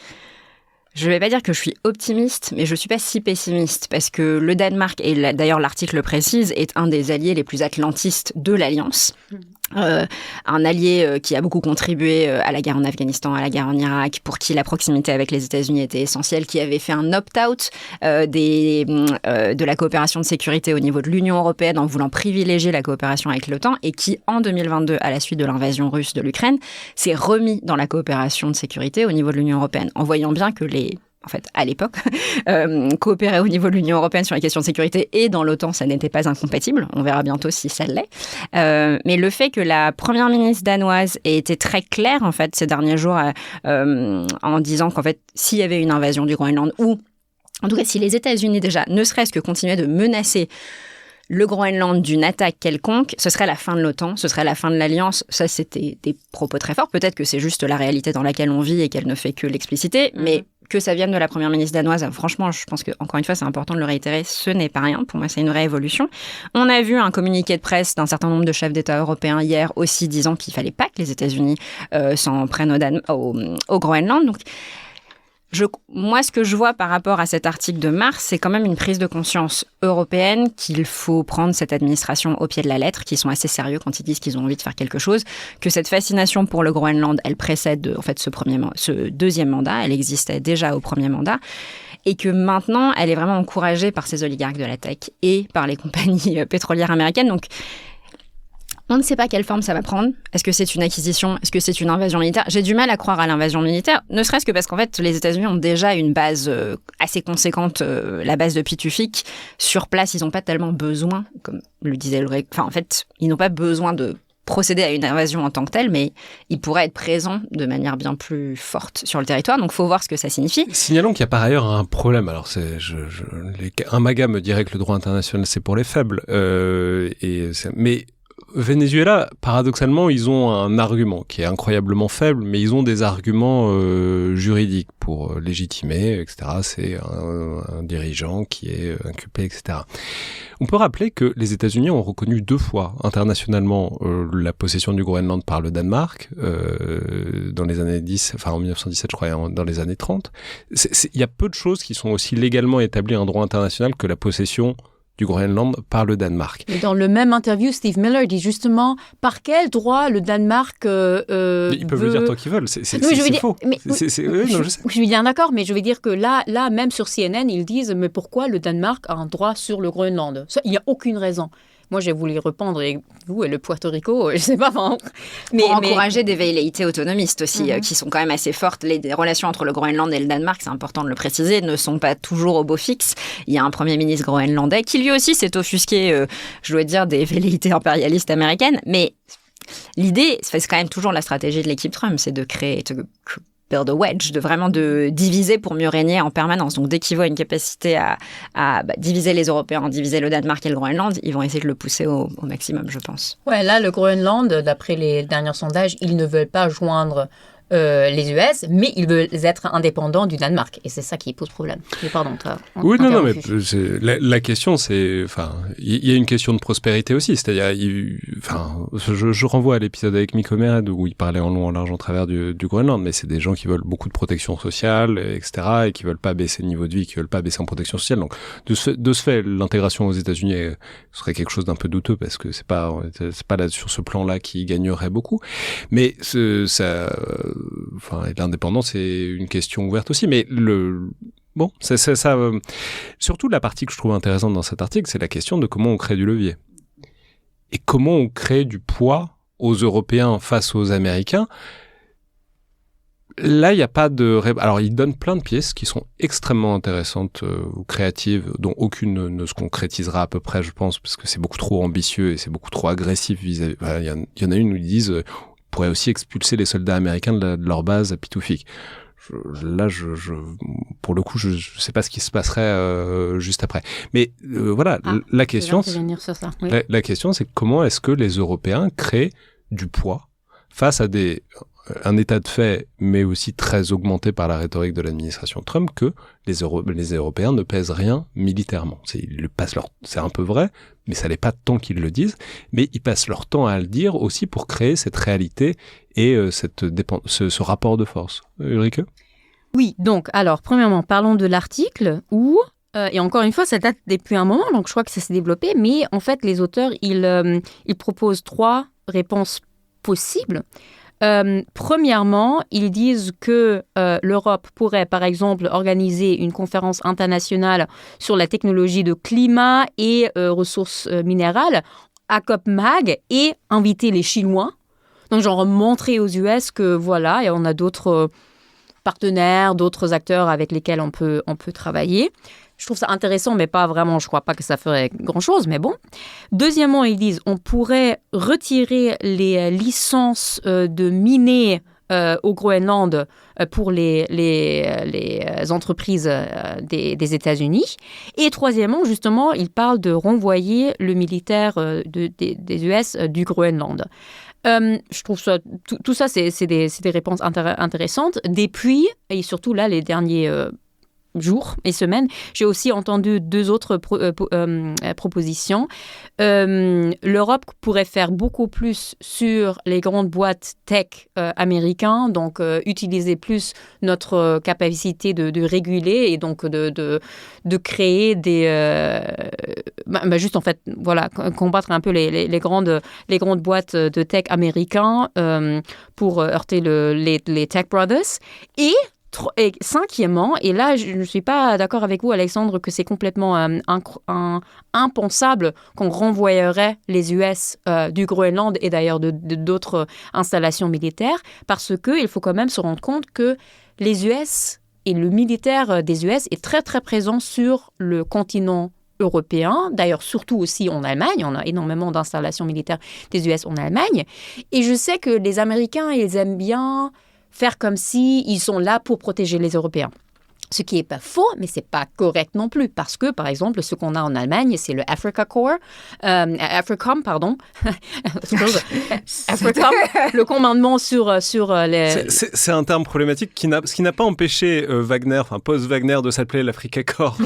Speaker 2: je ne vais pas dire que je suis optimiste, mais je ne suis pas si pessimiste, parce que le Danemark, et d'ailleurs l'article le précise, est un des alliés les plus atlantistes de l'Alliance. Un allié qui a beaucoup contribué à la guerre en Afghanistan, à la guerre en Irak, pour qui la proximité avec les États-Unis était essentielle, qui avait fait un opt-out de la coopération de sécurité au niveau de l'Union européenne en voulant privilégier la coopération avec l'OTAN, et qui, en 2022, à la suite de l'invasion russe de l'Ukraine, s'est remis dans la coopération de sécurité au niveau de l'Union européenne, en voyant bien que les en fait, à l'époque, coopérer au niveau de l'Union européenne sur les questions de sécurité et dans l'OTAN, ça n'était pas incompatible. On verra bientôt si ça l'est. Mais le fait que la première ministre danoise ait été très claire, en fait, ces derniers jours, en disant qu'en fait, s'il y avait une invasion du Groenland, ou en tout cas, si les États-Unis déjà, ne serait-ce que continuaient de menacer le Groenland d'une attaque quelconque, ce serait la fin de l'OTAN, ce serait la fin de l'Alliance. Ça, c'était des propos très forts. Peut-être que c'est juste la réalité dans laquelle on vit et qu'elle ne fait que l'expliciter, mais que ça vienne de la première ministre danoise, franchement, je pense que encore une fois, c'est important de le réitérer, ce n'est pas rien. Pour moi, c'est une réévolution. On a vu un communiqué de presse d'un certain nombre de chefs d'État européens hier aussi disant qu'il fallait pas que les États-Unis s'en prennent au Groenland. Donc, moi, ce que je vois par rapport à cet article de mars, c'est quand même une prise de conscience européenne qu'il faut prendre cette administration au pied de la lettre, qu'ils sont assez sérieux quand ils disent qu'ils ont envie de faire quelque chose, que cette fascination pour le Groenland, elle précède en fait ce deuxième mandat, elle existait déjà au premier mandat, et que maintenant, elle est vraiment encouragée par ces oligarques de la tech et par les compagnies pétrolières américaines. Donc, on ne sait pas quelle forme ça va prendre. Est-ce que c'est une acquisition? Est-ce que c'est une invasion militaire? J'ai du mal à croire à l'invasion militaire, ne serait-ce que parce qu'en fait, les États-Unis ont déjà une base assez conséquente, la base de Pitufik. Sur place, ils n'ont pas tellement besoin, comme le disait Ulrich. Enfin, en fait, ils n'ont pas besoin de procéder à une invasion en tant que telle, mais ils pourraient être présents de manière bien plus forte sur le territoire. Donc, il faut voir ce que ça signifie.
Speaker 1: Signalons qu'il y a par ailleurs un problème. Alors, un MAGA me dirait que le droit international, c'est pour les faibles. Mais Venezuela, paradoxalement, ils ont un argument qui est incroyablement faible, mais ils ont des arguments juridiques pour légitimer, etc. C'est un dirigeant qui est inculpé, etc. On peut rappeler que les États-Unis ont reconnu 2 fois internationalement la possession du Groenland par le Danemark dans les années 10, enfin en 1917 je crois, dans les années 30. Il y a peu de choses qui sont aussi légalement établies en droit international que la possession du Groenland par le Danemark.
Speaker 3: Et dans le même interview, Steve Miller dit justement par quel droit le Danemark
Speaker 1: ils peuvent le dire tant qu'ils veulent, c'est faux.
Speaker 3: Je suis bien d'accord, mais je veux dire que là, même sur CNN, ils disent mais pourquoi le Danemark a un droit sur le Groenland? Ça, il n'y a aucune raison. Moi, j'ai voulu répondre, et vous, et le Puerto Rico, je sais pas.
Speaker 2: Pour encourager des velléités autonomistes aussi, qui sont quand même assez fortes. Les relations entre le Groenland et le Danemark, c'est important de le préciser, ne sont pas toujours au beau fixe. Il y a un premier ministre groenlandais qui lui aussi s'est offusqué, je dois dire, des velléités impérialistes américaines. Mais l'idée, c'est quand même toujours la stratégie de l'équipe Trump, c'est de créer... build a wedge, de diviser pour mieux régner en permanence. Donc, dès qu'ils voient une capacité à diviser les Européens, diviser le Danemark et le Groenland, ils vont essayer de le pousser au maximum, je pense.
Speaker 3: Ouais, là, le Groenland, d'après les derniers sondages, ils ne veulent pas joindre les US, mais ils veulent être indépendants du Danemark. Et c'est ça qui pose problème. Mais pardon,
Speaker 1: oui, non, mais la question, c'est... Enfin, il y a une question de prospérité aussi. C'est-à-dire, je renvoie à l'épisode avec Mikko Mered où il parlait en long, en large, en travers du Groenland, mais c'est des gens qui veulent beaucoup de protection sociale, etc., et qui veulent pas baisser le niveau de vie, qui veulent pas baisser en protection sociale. Donc, de ce fait, l'intégration aux États-Unis serait quelque chose d'un peu douteux parce que c'est pas là, sur ce plan-là qu'ils gagneraient beaucoup. Mais l'indépendance, c'est une question ouverte aussi, mais surtout la partie que je trouve intéressante dans cet article, c'est la question de comment on crée du levier. Et comment on crée du poids aux Européens face aux Américains. Là, il n'y a pas de... Alors, il donne plein de pièces qui sont extrêmement intéressantes ou créatives, dont aucune ne se concrétisera à peu près, je pense, parce que c'est beaucoup trop ambitieux et c'est beaucoup trop agressif vis-à-vis... Il y en a une où ils disent... pourrait aussi expulser les soldats américains de leur base à Pitufik. Pour le coup, je sais pas ce qui se passerait juste après. Mais la question, la question, c'est comment est-ce que les Européens créent du poids face à un état de fait, mais aussi très augmenté par la rhétorique de l'administration Trump, que les Européens ne pèsent rien militairement. C'est un peu vrai, mais ça n'est pas tant qu'ils le disent, mais ils passent leur temps à le dire aussi pour créer cette réalité et ce rapport de force. Ulrike ?
Speaker 3: Oui, donc, alors, premièrement, parlons de l'article où, et encore une fois, ça date depuis un moment, donc je crois que ça s'est développé, mais en fait, les auteurs, ils proposent 3 réponses possibles. Premièrement, ils disent que l'Europe pourrait, par exemple, organiser une conférence internationale sur la technologie de climat et ressources minérales à Copenhague et inviter les Chinois. Donc, genre montrer aux US que voilà, et on a d'autres partenaires, d'autres acteurs avec lesquels on peut travailler. Je trouve ça intéressant, mais pas vraiment, je ne crois pas que ça ferait grand-chose, mais bon. Deuxièmement, ils disent on pourrait retirer les licences de miner au Groenland pour les entreprises des États-Unis. Et troisièmement, justement, ils parlent de renvoyer le militaire des US du Groenland. Je trouve ça, tout ça, c'est des réponses intéressantes. Depuis, et surtout là, les derniers jours et semaines, j'ai aussi entendu deux autres propositions. L'Europe pourrait faire beaucoup plus sur les grandes boîtes tech américaines, donc utiliser plus notre capacité de réguler et donc de créer des... juste en fait, voilà, combattre un peu les grandes boîtes de tech américains pour heurter les Tech Brothers. Et cinquièmement, et là, je ne suis pas d'accord avec vous, Alexandre, que c'est complètement impensable qu'on renvoyerait les US du Groenland et d'ailleurs d'autres installations militaires, parce qu'il faut quand même se rendre compte que les US et le militaire des US est très, très présent sur le continent européen, d'ailleurs surtout aussi en Allemagne. On a énormément d'installations militaires des US en Allemagne. Et je sais que les Américains, ils aiment bien faire comme si ils sont là pour protéger les Européens. Ce qui n'est pas faux, mais ce n'est pas correct non plus. Parce que, par exemple, ce qu'on a en Allemagne, c'est le AFRICOM, pardon. AFRICOM, le commandement sur les...
Speaker 1: C'est un terme problématique ce qui n'a pas empêché Wagner, enfin post-Wagner, de s'appeler l'Africa Corps.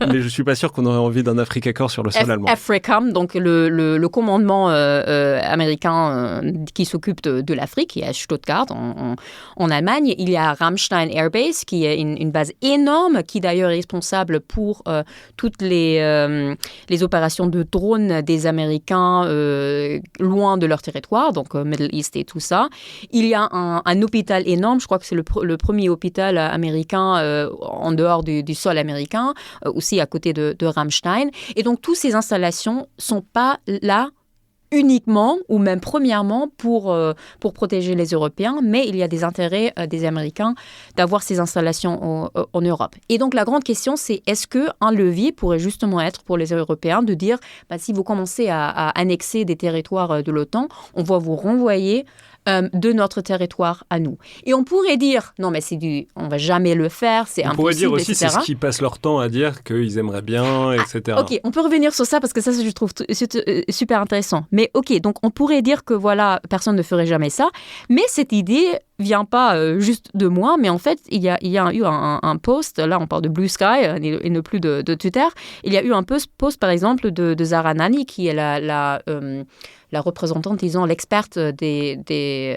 Speaker 1: Mais je ne suis pas sûr qu'on aurait envie d'un Africa Corps sur le sol allemand.
Speaker 3: AFRICOM, donc le commandement américain qui s'occupe de l'Afrique, qui est à Stuttgart, en Allemagne. Il y a Ramstein Air Base, qui est une base énorme, qui d'ailleurs est responsable pour toutes les opérations de drones des Américains loin de leur territoire, donc Middle East et tout ça. Il y a un hôpital énorme, je crois que c'est le premier hôpital américain en dehors du sol américain, aussi à côté de Ramstein. Et donc, toutes ces installations ne sont pas là uniquement ou même premièrement pour protéger les Européens, mais il y a des intérêts des Américains d'avoir ces installations en Europe. Et donc, la grande question, c'est est-ce qu'un levier pourrait justement être pour les Européens de dire si vous commencez à annexer des territoires de l'OTAN, on va vous renvoyer de notre territoire à nous. Et on pourrait dire, non mais on va jamais le faire, c'est impossible,
Speaker 1: on pourrait dire aussi,
Speaker 3: etc.
Speaker 1: C'est ce qu'ils passent leur temps à dire qu'ils aimeraient bien, etc.
Speaker 3: Ok, on peut revenir sur ça parce que ça, je trouve super intéressant. Mais ok, donc on pourrait dire que voilà, personne ne ferait jamais ça, mais cette idée vient pas juste de moi, mais en fait, il y a eu un post, là on parle de Blue Sky et ne plus de Twitter, il y a eu un post par exemple de Zara Nani, qui est la représentante, disons, l'experte des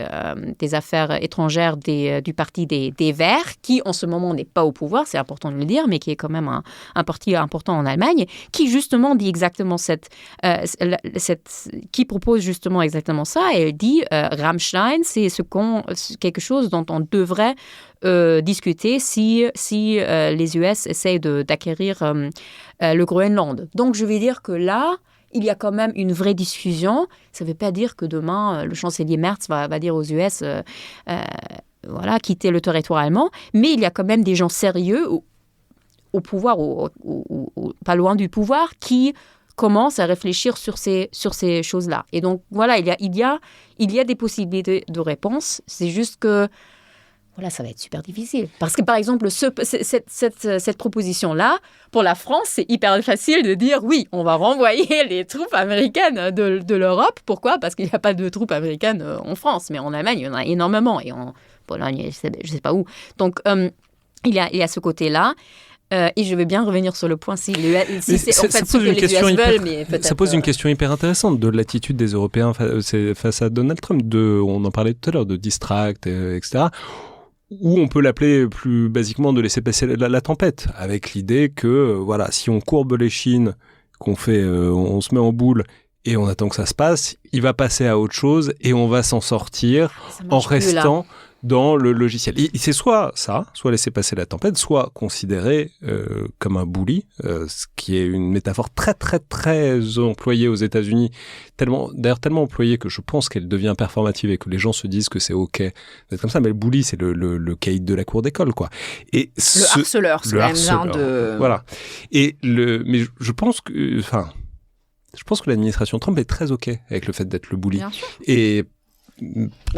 Speaker 3: affaires étrangères du parti des Verts, qui en ce moment n'est pas au pouvoir, c'est important de le dire, mais qui est quand même un parti important en Allemagne, qui justement dit exactement qui propose justement exactement ça, et elle dit Ramstein, c'est quelque chose dont on devrait discuter si les US essayent d'acquérir le Groenland. Donc je vais dire que là, il y a quand même une vraie discussion. Ça ne veut pas dire que demain, le chancelier Merz va dire aux US, voilà, quitter le territoire allemand. Mais il y a quand même des gens sérieux au pouvoir, ou pas loin du pouvoir, qui commencent à réfléchir sur ces choses-là. Et donc, voilà, il y a des possibilités de réponse. C'est juste que voilà, ça va être super difficile. Parce que, par exemple, cette proposition-là, pour la France, c'est hyper facile de dire oui, on va renvoyer les troupes américaines de l'Europe. Pourquoi ? Parce qu'il n'y a pas de troupes américaines en France, mais en Allemagne, il y en a énormément. Et en Pologne, je ne sais pas où. Donc, il y a ce côté-là. Et je vais bien revenir sur le point si c'est en fait ce que les US veulent, mais peut-être...
Speaker 1: Ça pose une question hyper intéressante de l'attitude des Européens face à Donald Trump. On en parlait tout à l'heure, de distract, etc., ou on peut l'appeler plus basiquement de laisser passer la tempête, avec l'idée que voilà, si on courbe les chines, qu'on fait, on se met en boule et on attend que ça se passe, il va passer à autre chose et on va s'en sortir en restant dans le logiciel. C'est soit ça, soit laisser passer la tempête, soit considéré comme un bully, ce qui est une métaphore très très très employée aux États-Unis, tellement employée que je pense qu'elle devient performative et que les gens se disent que c'est ok d'être comme ça. Mais le bully, c'est le caïd de la cour d'école, quoi. Et
Speaker 2: le harceleur, c'est quand même bien de...
Speaker 1: Voilà. Mais je pense que, l'administration Trump est très ok avec le fait d'être le bully.
Speaker 2: Bien sûr.
Speaker 1: Et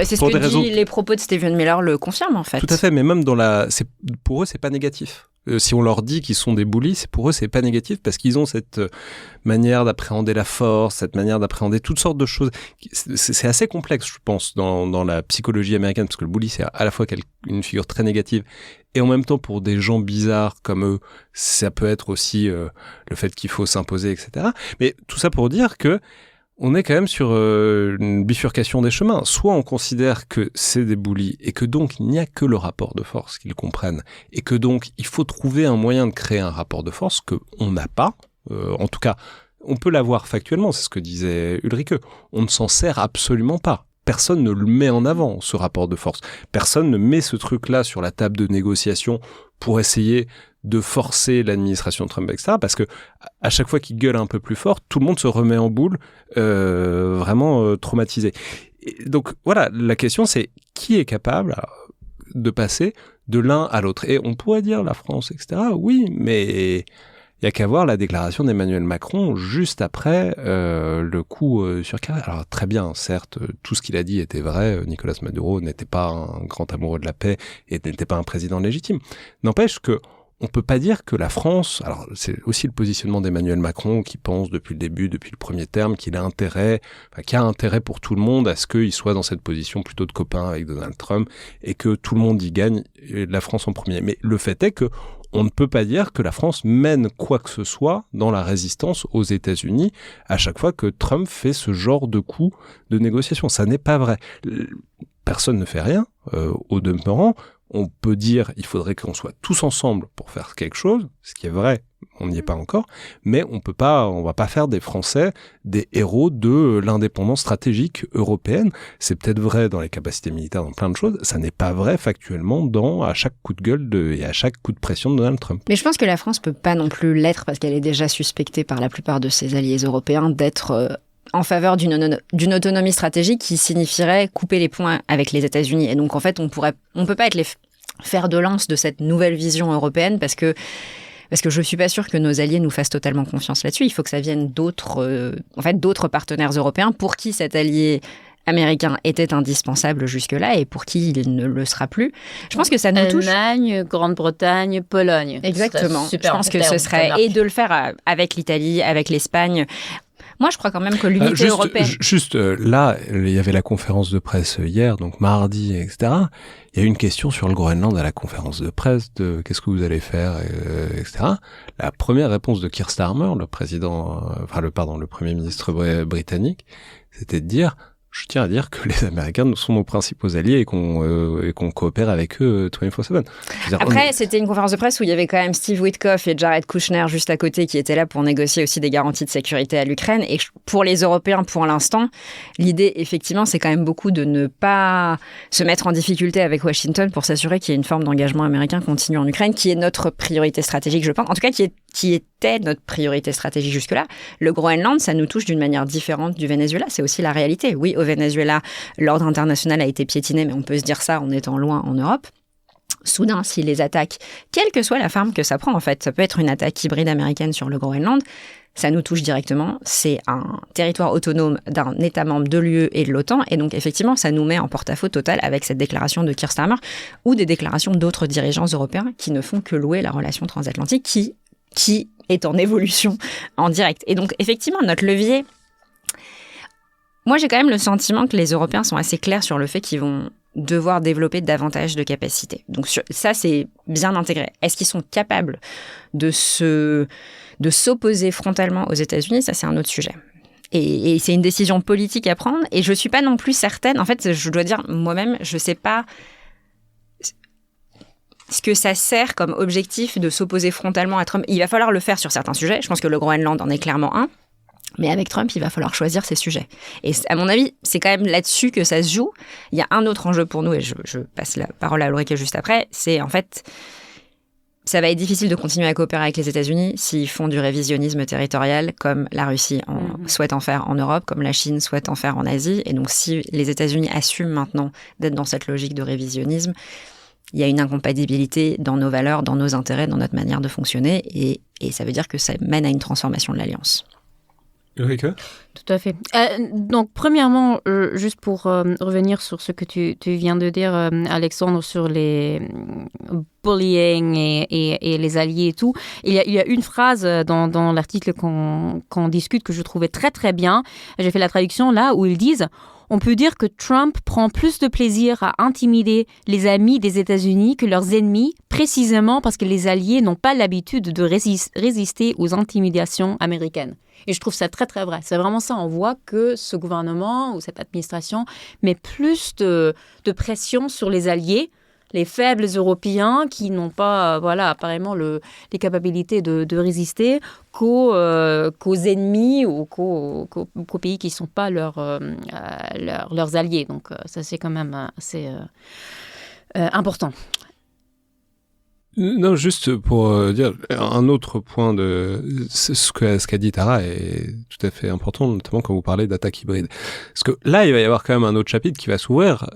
Speaker 2: c'est ce que les propos de Stephen Miller le confirment, en fait.
Speaker 1: Tout à fait, mais même pour eux, c'est pas négatif. Si on leur dit qu'ils sont des bullies, pour eux, c'est pas négatif parce qu'ils ont cette manière d'appréhender la force, cette manière d'appréhender toutes sortes de choses. C'est assez complexe, je pense, dans la psychologie américaine, parce que le bully, c'est à la fois une figure très négative et en même temps, pour des gens bizarres comme eux, ça peut être aussi le fait qu'il faut s'imposer, etc. Mais tout ça pour dire que on est quand même sur une bifurcation des chemins. Soit on considère que c'est des bullies et que donc il n'y a que le rapport de force qu'ils comprennent et que donc il faut trouver un moyen de créer un rapport de force qu'on n'a pas. En tout cas, on peut l'avoir factuellement, c'est ce que disait Ulrike. On ne s'en sert absolument pas. Personne ne le met en avant, ce rapport de force. Personne ne met ce truc-là sur la table de négociation pour essayer de forcer l'administration Trump, etc. Parce que à chaque fois qu'il gueule un peu plus fort, tout le monde se remet en boule, vraiment traumatisé. Et donc voilà, la question c'est qui est capable de passer de l'un à l'autre. Et on pourrait dire la France, etc. Oui, mais il y a qu'à voir la déclaration d'Emmanuel Macron juste après le coup sur Carré. Alors très bien, certes, tout ce qu'il a dit était vrai. Nicolas Maduro n'était pas un grand amoureux de la paix et n'était pas un président légitime. N'empêche que on peut pas dire que la France, alors c'est aussi le positionnement d'Emmanuel Macron qui pense depuis le début, depuis le premier terme, qu'il a intérêt pour tout le monde à ce qu'il soit dans cette position plutôt de copain avec Donald Trump et que tout le monde y gagne, la France en premier. Mais le fait est que on ne peut pas dire que la France mène quoi que ce soit dans la résistance aux États-Unis à chaque fois que Trump fait ce genre de coup de négociation. Ça n'est pas vrai. Personne ne fait rien, au demeurant. On peut dire il faudrait qu'on soit tous ensemble pour faire quelque chose, ce qui est vrai, on n'y est pas encore, mais on va pas faire des Français des héros de l'indépendance stratégique européenne. C'est peut-être vrai dans les capacités militaires, dans plein de choses, ça n'est pas vrai factuellement à chaque coup de gueule et à chaque coup de pression de Donald Trump.
Speaker 2: Mais je pense que la France peut pas non plus l'être parce qu'elle est déjà suspectée par la plupart de ses alliés européens d'être en faveur d'une autonomie stratégique qui signifierait couper les points avec les États-Unis. Et donc, en fait, on peut pas être les fers de lance de cette nouvelle vision européenne parce que je suis pas sûre que nos alliés nous fassent totalement confiance là-dessus. Il faut que ça vienne d'autres partenaires européens pour qui cet allié américain était indispensable jusque-là et pour qui il ne le sera plus. Je pense que ça nous touche.
Speaker 3: Allemagne, Grande-Bretagne, Pologne.
Speaker 2: Exactement. Je pense que ce serait... Et de le faire avec l'Italie, avec l'Espagne. Moi, je crois quand même que l'unité européenne...
Speaker 1: Là, il y avait la conférence de presse hier, donc mardi, etc. Il y a eu une question sur le Groenland à la conférence de presse de qu'est-ce que vous allez faire, etc. La première réponse de Keir Starmer, le Premier ministre britannique, c'était de dire... Je tiens à dire que les Américains sont nos principaux alliés et qu'on coopère avec eux 24/7.
Speaker 2: Après, c'était une conférence de presse où il y avait quand même Steve Witkoff et Jared Kushner juste à côté qui étaient là pour négocier aussi des garanties de sécurité à l'Ukraine. Et pour les Européens, pour l'instant, l'idée, effectivement, c'est quand même beaucoup de ne pas se mettre en difficulté avec Washington pour s'assurer qu'il y ait une forme d'engagement américain continu en Ukraine, qui est notre priorité stratégique, je pense. En tout cas, qui était notre priorité stratégique jusque-là. Le Groenland, ça nous touche d'une manière différente du Venezuela. C'est aussi la réalité. Oui, au Venezuela, l'ordre international a été piétiné, mais on peut se dire ça en étant loin en Europe. Soudain, s'il les attaque, quelle que soit la forme que ça prend, en fait, ça peut être une attaque hybride américaine sur le Groenland, ça nous touche directement. C'est un territoire autonome d'un État membre de l'UE et de l'OTAN, et donc effectivement, ça nous met en porte-à-faux total avec cette déclaration de Keir Starmer ou des déclarations d'autres dirigeants européens qui ne font que louer la relation transatlantique qui est en évolution en direct. Et donc, effectivement, notre levier... Moi, j'ai quand même le sentiment que les Européens sont assez clairs sur le fait qu'ils vont devoir développer davantage de capacités. Donc, ça, c'est bien intégré. Est-ce qu'ils sont capables de s'opposer frontalement aux États-Unis ? Ça, c'est un autre sujet. Et c'est une décision politique à prendre. Et je ne suis pas non plus certaine. En fait, je dois dire, moi-même, je ne sais pas ce que ça sert comme objectif de s'opposer frontalement à Trump. Il va falloir le faire sur certains sujets. Je pense que le Groenland en est clairement un. Mais avec Trump, il va falloir choisir ses sujets. Et à mon avis, c'est quand même là-dessus que ça se joue. Il y a un autre enjeu pour nous, et je passe la parole à Ulrike juste après, c'est en fait, ça va être difficile de continuer à coopérer avec les États-Unis s'ils font du révisionnisme territorial, comme la Russie souhaite en faire en Europe, comme la Chine souhaite en faire en Asie. Et donc, si les États-Unis assument maintenant d'être dans cette logique de révisionnisme, il y a une incompatibilité dans nos valeurs, dans nos intérêts, dans notre manière de fonctionner. Et ça veut dire que ça mène à une transformation de l'Alliance.
Speaker 1: Ulrike ?
Speaker 3: Tout à fait. Donc, premièrement, juste pour revenir sur ce que tu viens de dire, Alexandre, sur les bullying et les alliés et tout, il y a une phrase dans l'article qu'on discute que je trouvais très, très bien. J'ai fait la traduction là où ils disent « On peut dire que Trump prend plus de plaisir à intimider les amis des États-Unis que leurs ennemis, précisément parce que les alliés n'ont pas l'habitude de résister aux intimidations américaines. » Et je trouve ça très, très vrai. C'est vraiment ça. On voit que ce gouvernement ou cette administration met plus de pression sur les alliés, les faibles Européens qui n'ont pas, apparemment les capacités de résister qu'aux ennemis ou qu'aux pays qui ne sont pas leurs alliés. Donc, ça, c'est quand même assez important.
Speaker 1: Non, juste pour dire un autre point de ce qu'a dit Tara est tout à fait important, notamment quand vous parlez d'attaque hybride. Parce que là, il va y avoir quand même un autre chapitre qui va s'ouvrir.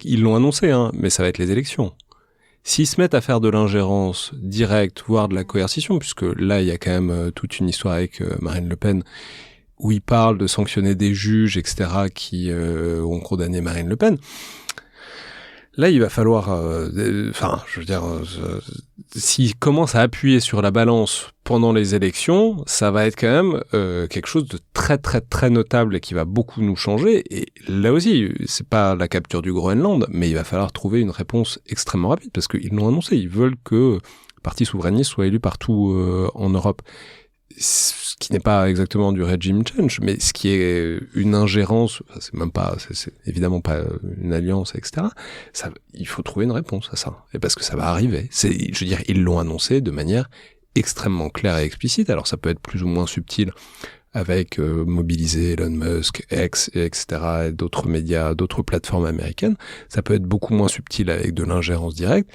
Speaker 1: Ils l'ont annoncé, mais ça va être les élections. S'ils se mettent à faire de l'ingérence directe, voire de la coercition, puisque là, il y a quand même toute une histoire avec Marine Le Pen, où ils parlent de sanctionner des juges, etc., qui ont condamné Marine Le Pen. Là, il va falloir, s'il commence à appuyer sur la balance pendant les élections, ça va être quand même quelque chose de très très très notable et qui va beaucoup nous changer. Et là aussi, c'est pas la capture du Groenland, mais il va falloir trouver une réponse extrêmement rapide parce qu'ils l'ont annoncé. Ils veulent que le parti souverainiste soit élu partout en Europe. Ce qui n'est pas exactement du regime change, mais ce qui est une ingérence, c'est évidemment pas une alliance, etc. Il faut trouver une réponse à ça. Et parce que ça va arriver. Ils l'ont annoncé de manière extrêmement claire et explicite. Alors ça peut être plus ou moins subtil avec mobiliser Elon Musk, X, etc., et d'autres médias, d'autres plateformes américaines. Ça peut être beaucoup moins subtil avec de l'ingérence directe.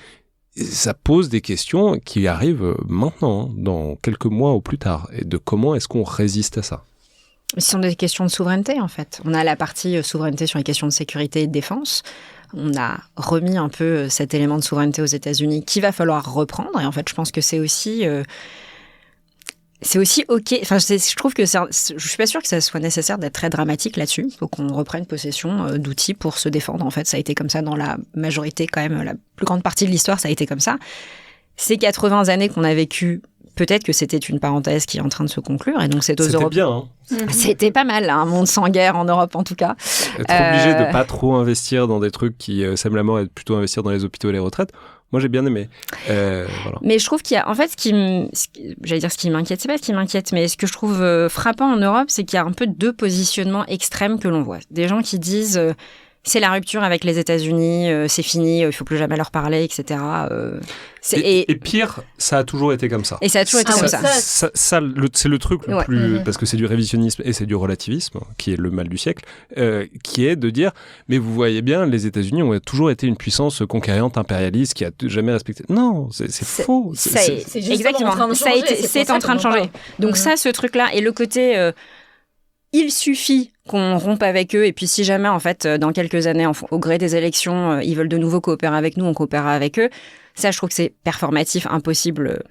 Speaker 1: Ça pose des questions qui arrivent maintenant, dans quelques mois ou plus tard, et de comment est-ce qu'on résiste à ça.
Speaker 2: Ce sont des questions de souveraineté, en fait. On a la partie souveraineté sur les questions de sécurité et de défense. On a remis un peu cet élément de souveraineté aux États-Unis qu'il va falloir reprendre. Et en fait, je pense que c'est aussi OK. Enfin, je trouve que je suis pas sûre que ça soit nécessaire d'être très dramatique là-dessus. Il faut qu'on reprenne possession d'outils pour se défendre. En fait, ça a été comme ça dans la majorité, quand même, la plus grande partie de l'histoire, ça a été comme ça. Ces 80 années qu'on a vécues, peut-être que c'était une parenthèse qui est en train de se conclure. Et donc, c'est aux Européens.
Speaker 1: C'était bien,
Speaker 2: C'était pas mal, un monde sans guerre en Europe, en tout cas.
Speaker 1: Être obligé de pas trop investir dans des trucs qui sèment la mort et plutôt investir dans les hôpitaux et les retraites. Moi, j'ai bien aimé. Voilà.
Speaker 2: Mais je trouve qu'il y a, en fait, ce qui m'inquiète, c'est pas ce qui m'inquiète, mais ce que je trouve frappant en Europe, c'est qu'il y a un peu deux positionnements extrêmes que l'on voit. Des gens qui disent c'est la rupture avec les États-Unis, c'est fini, il faut plus jamais leur parler, etc.
Speaker 1: Et pire, ça a toujours été comme ça.
Speaker 2: Et ça a toujours été comme ça.
Speaker 1: C'est le truc le plus... Parce que c'est du révisionnisme et c'est du relativisme, qui est le mal du siècle, qui est de dire, mais vous voyez bien, les États-Unis ont toujours été une puissance conquérante, impérialiste, qui a jamais respecté... Non, c'est faux.
Speaker 2: C'est exactement. C'est en train de changer. Donc ça, ce truc-là, et le côté... il suffit qu'on rompe avec eux et puis si jamais, en fait, dans quelques années, au gré des élections, ils veulent de nouveau coopérer avec nous, on coopérera avec eux. Ça, je trouve que c'est performatif, impossible.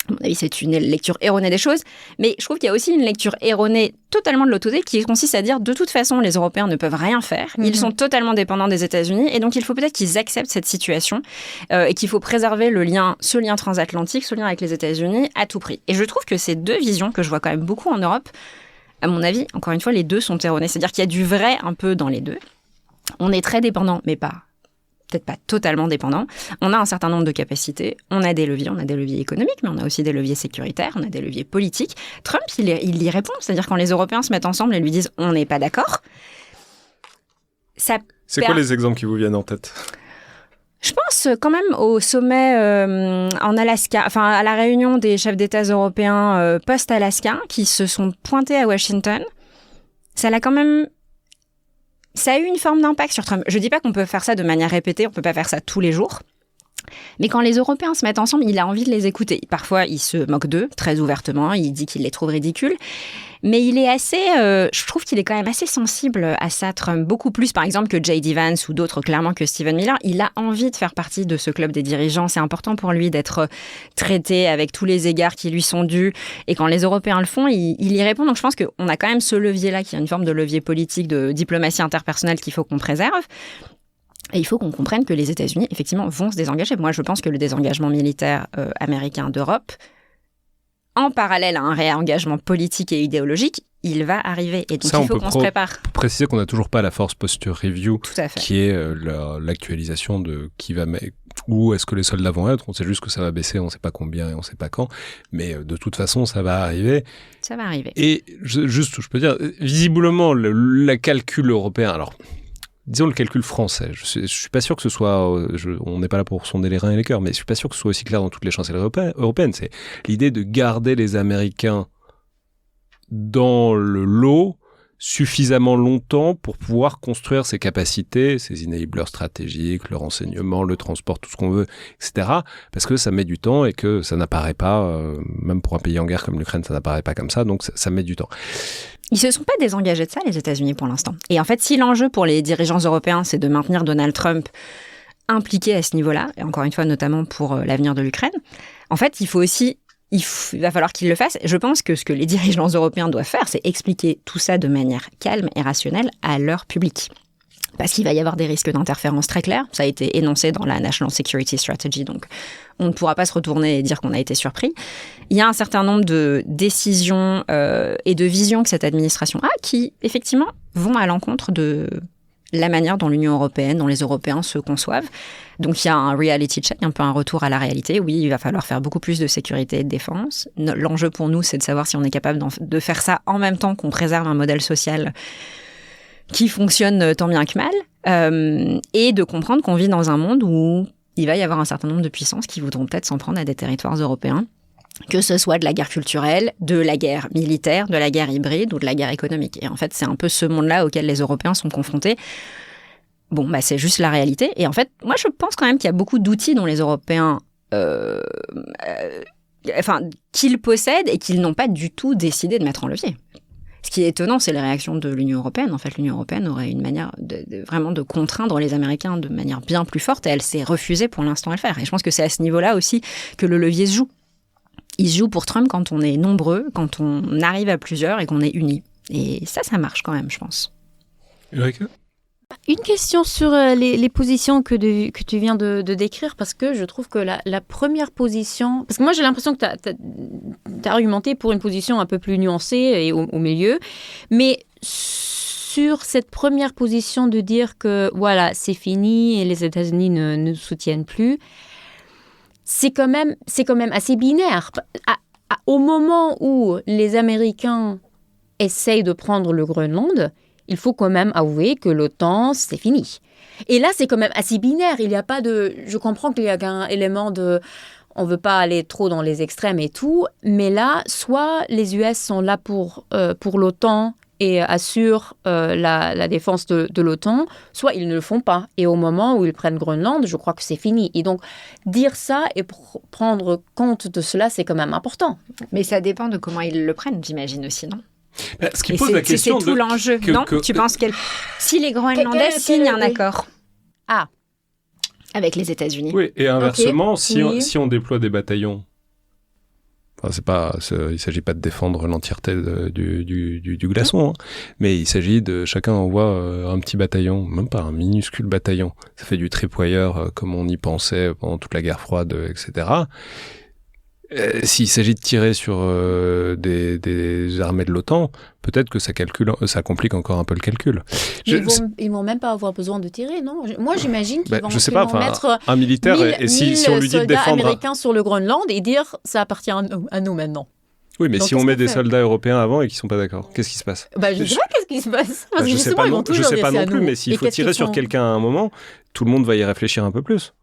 Speaker 2: À mon avis, c'est une lecture erronée des choses. Mais je trouve qu'il y a aussi une lecture erronée totalement de l'autre côté qui consiste à dire de toute façon, les Européens ne peuvent rien faire. Ils sont totalement dépendants des États-Unis et donc il faut peut-être qu'ils acceptent cette situation et qu'il faut préserver ce lien transatlantique, ce lien avec les États-Unis à tout prix. Et je trouve que ces deux visions que je vois quand même beaucoup en Europe, à mon avis, encore une fois, les deux sont erronés. C'est-à-dire qu'il y a du vrai un peu dans les deux. On est très dépendant, mais peut-être pas totalement dépendant. On a un certain nombre de capacités. On a des leviers économiques, mais on a aussi des leviers sécuritaires, on a des leviers politiques. Trump, il y répond. C'est-à-dire quand les Européens se mettent ensemble et lui disent « on n'est pas d'accord »,
Speaker 1: c'est quoi les exemples qui vous viennent en tête ?
Speaker 2: Je pense quand même au sommet en Alaska, enfin à la réunion des chefs d'État européens post-Alaska qui se sont pointés à Washington. Ça a eu une forme d'impact sur Trump. Je dis pas qu'on peut faire ça de manière répétée, on peut pas faire ça tous les jours. Mais quand les Européens se mettent ensemble, il a envie de les écouter. Parfois, il se moque d'eux très ouvertement, il dit qu'il les trouve ridicules. Mais il est assez, je trouve qu'il est quand même assez sensible à ça, Trump. Beaucoup plus, par exemple, que J.D. Vance ou d'autres, clairement, que Stephen Miller. Il a envie de faire partie de ce club des dirigeants. C'est important pour lui d'être traité avec tous les égards qui lui sont dus. Et quand les Européens le font, il y répond. Donc je pense qu'on a quand même ce levier-là, qui est une forme de levier politique, de diplomatie interpersonnelle qu'il faut qu'on préserve. Et il faut qu'on comprenne que les États-Unis, effectivement, vont se désengager. Moi, je pense que le désengagement militaire américain d'Europe, en parallèle à un réengagement politique et idéologique, il va arriver. Et donc, il faut qu'on se prépare.
Speaker 1: Pour préciser qu'on n'a toujours pas la Force Posture Review,
Speaker 2: tout à fait,
Speaker 1: qui est l'actualisation de qui va où est-ce que les soldats vont être. On sait juste que ça va baisser, on ne sait pas combien et on ne sait pas quand. Mais de toute façon, ça va arriver.
Speaker 2: Ça va arriver.
Speaker 1: Et je peux dire, visiblement, le calcul européen... Alors, disons le calcul français. Je suis pas sûr que ce soit... on n'est pas là pour sonder les reins et les cœurs, mais je suis pas sûr que ce soit aussi clair dans toutes les chancelleries européennes. C'est l'idée de garder les Américains dans le lot suffisamment longtemps pour pouvoir construire ses capacités, ses enablers stratégiques, le renseignement, le transport, tout ce qu'on veut, etc. Parce que ça met du temps et que ça n'apparaît pas, même pour un pays en guerre comme l'Ukraine, ça n'apparaît pas comme ça, donc ça met du temps.
Speaker 2: Ils se sont pas désengagés de ça, les États-Unis, pour l'instant. Et en fait, si l'enjeu pour les dirigeants européens, c'est de maintenir Donald Trump impliqué à ce niveau-là, et encore une fois, notamment pour l'avenir de l'Ukraine, en fait, il va falloir qu'ils le fassent. Je pense que ce que les dirigeants européens doivent faire, c'est expliquer tout ça de manière calme et rationnelle à leur public. Parce qu'il va y avoir des risques d'interférence très clairs. Ça a été énoncé dans la National Security Strategy, donc on ne pourra pas se retourner et dire qu'on a été surpris. Il y a un certain nombre de décisions et de visions que cette administration a qui, effectivement, vont à l'encontre de la manière dont l'Union européenne, dont les Européens se conçoivent. Donc il y a un reality check, un peu un retour à la réalité. Oui, il va falloir faire beaucoup plus de sécurité et de défense. L'enjeu pour nous, c'est de savoir si on est capable de faire ça en même temps qu'on préserve un modèle social qui fonctionne tant bien que mal, et de comprendre qu'on vit dans un monde où il va y avoir un certain nombre de puissances qui voudront peut-être s'en prendre à des territoires européens, que ce soit de la guerre culturelle, de la guerre militaire, de la guerre hybride ou de la guerre économique. Et en fait, c'est un peu ce monde-là auquel les Européens sont confrontés. Bon, bah c'est juste la réalité. Et en fait, moi, je pense quand même qu'il y a beaucoup d'outils dont les Européens... qu'ils possèdent et qu'ils n'ont pas du tout décidé de mettre en levier. Ce qui est étonnant, c'est les réactions de l'Union européenne. En fait, l'Union européenne aurait une manière vraiment de contraindre les Américains de manière bien plus forte et elle s'est refusée pour l'instant à le faire. Et je pense que c'est à ce niveau-là aussi que le levier se joue. Il se joue pour Trump quand on est nombreux, quand on arrive à plusieurs et qu'on est unis. Et ça marche quand même, je pense.
Speaker 1: Ulrike ?
Speaker 3: Une question sur les positions que tu viens de décrire, parce que je trouve que la première position... Parce que moi, j'ai l'impression que tu as argumenté pour une position un peu plus nuancée et au milieu. Mais sur cette première position de dire que, voilà, c'est fini et les États-Unis ne nous soutiennent plus, c'est quand même assez binaire. Au moment où les Américains essayent de prendre le Groenland, il faut quand même avouer que l'OTAN, c'est fini. Et là, c'est quand même assez binaire. Il n'y a pas de... Je comprends qu'il y a un élément de... On ne veut pas aller trop dans les extrêmes et tout. Mais là, soit les US sont là pour l'OTAN et assurent la défense de l'OTAN, soit ils ne le font pas. Et au moment où ils prennent Groenland, je crois que c'est fini. Et donc, dire ça et prendre compte de cela, c'est quand même important.
Speaker 2: Mais ça dépend de comment ils le prennent, j'imagine aussi, non ?
Speaker 1: Ce qui pose la question
Speaker 2: c'est tout l'enjeu, non ? Tu penses si les Groenlandais signent un accord avec les États-Unis.
Speaker 1: Oui, et inversement, si on déploie des bataillons, il ne s'agit pas de défendre l'entièreté du glaçon, hein, mais il s'agit de chacun envoie un petit bataillon, même pas un minuscule bataillon. Ça fait du tripwire comme on y pensait pendant toute la guerre froide, etc. S'il s'agit de tirer sur des armées de l'OTAN, peut-être que ça complique encore un peu le calcul.
Speaker 3: Ils vont même pas avoir besoin de tirer, non ? Moi, j'imagine qu'ils vont mettre
Speaker 1: un militaire, et si on lui dit de défendre
Speaker 3: américains sur le Groenland et dire ça appartient à nous maintenant.
Speaker 1: Oui, mais donc, si on met des soldats européens avant et qu'ils sont pas d'accord, qu'est-ce qui se passe ?
Speaker 3: Je ne sais pas qu'est-ce qui se passe. Parce que
Speaker 1: je sais pas non plus, mais s'il faut tirer sur quelqu'un à un moment, tout le monde va y réfléchir un peu plus.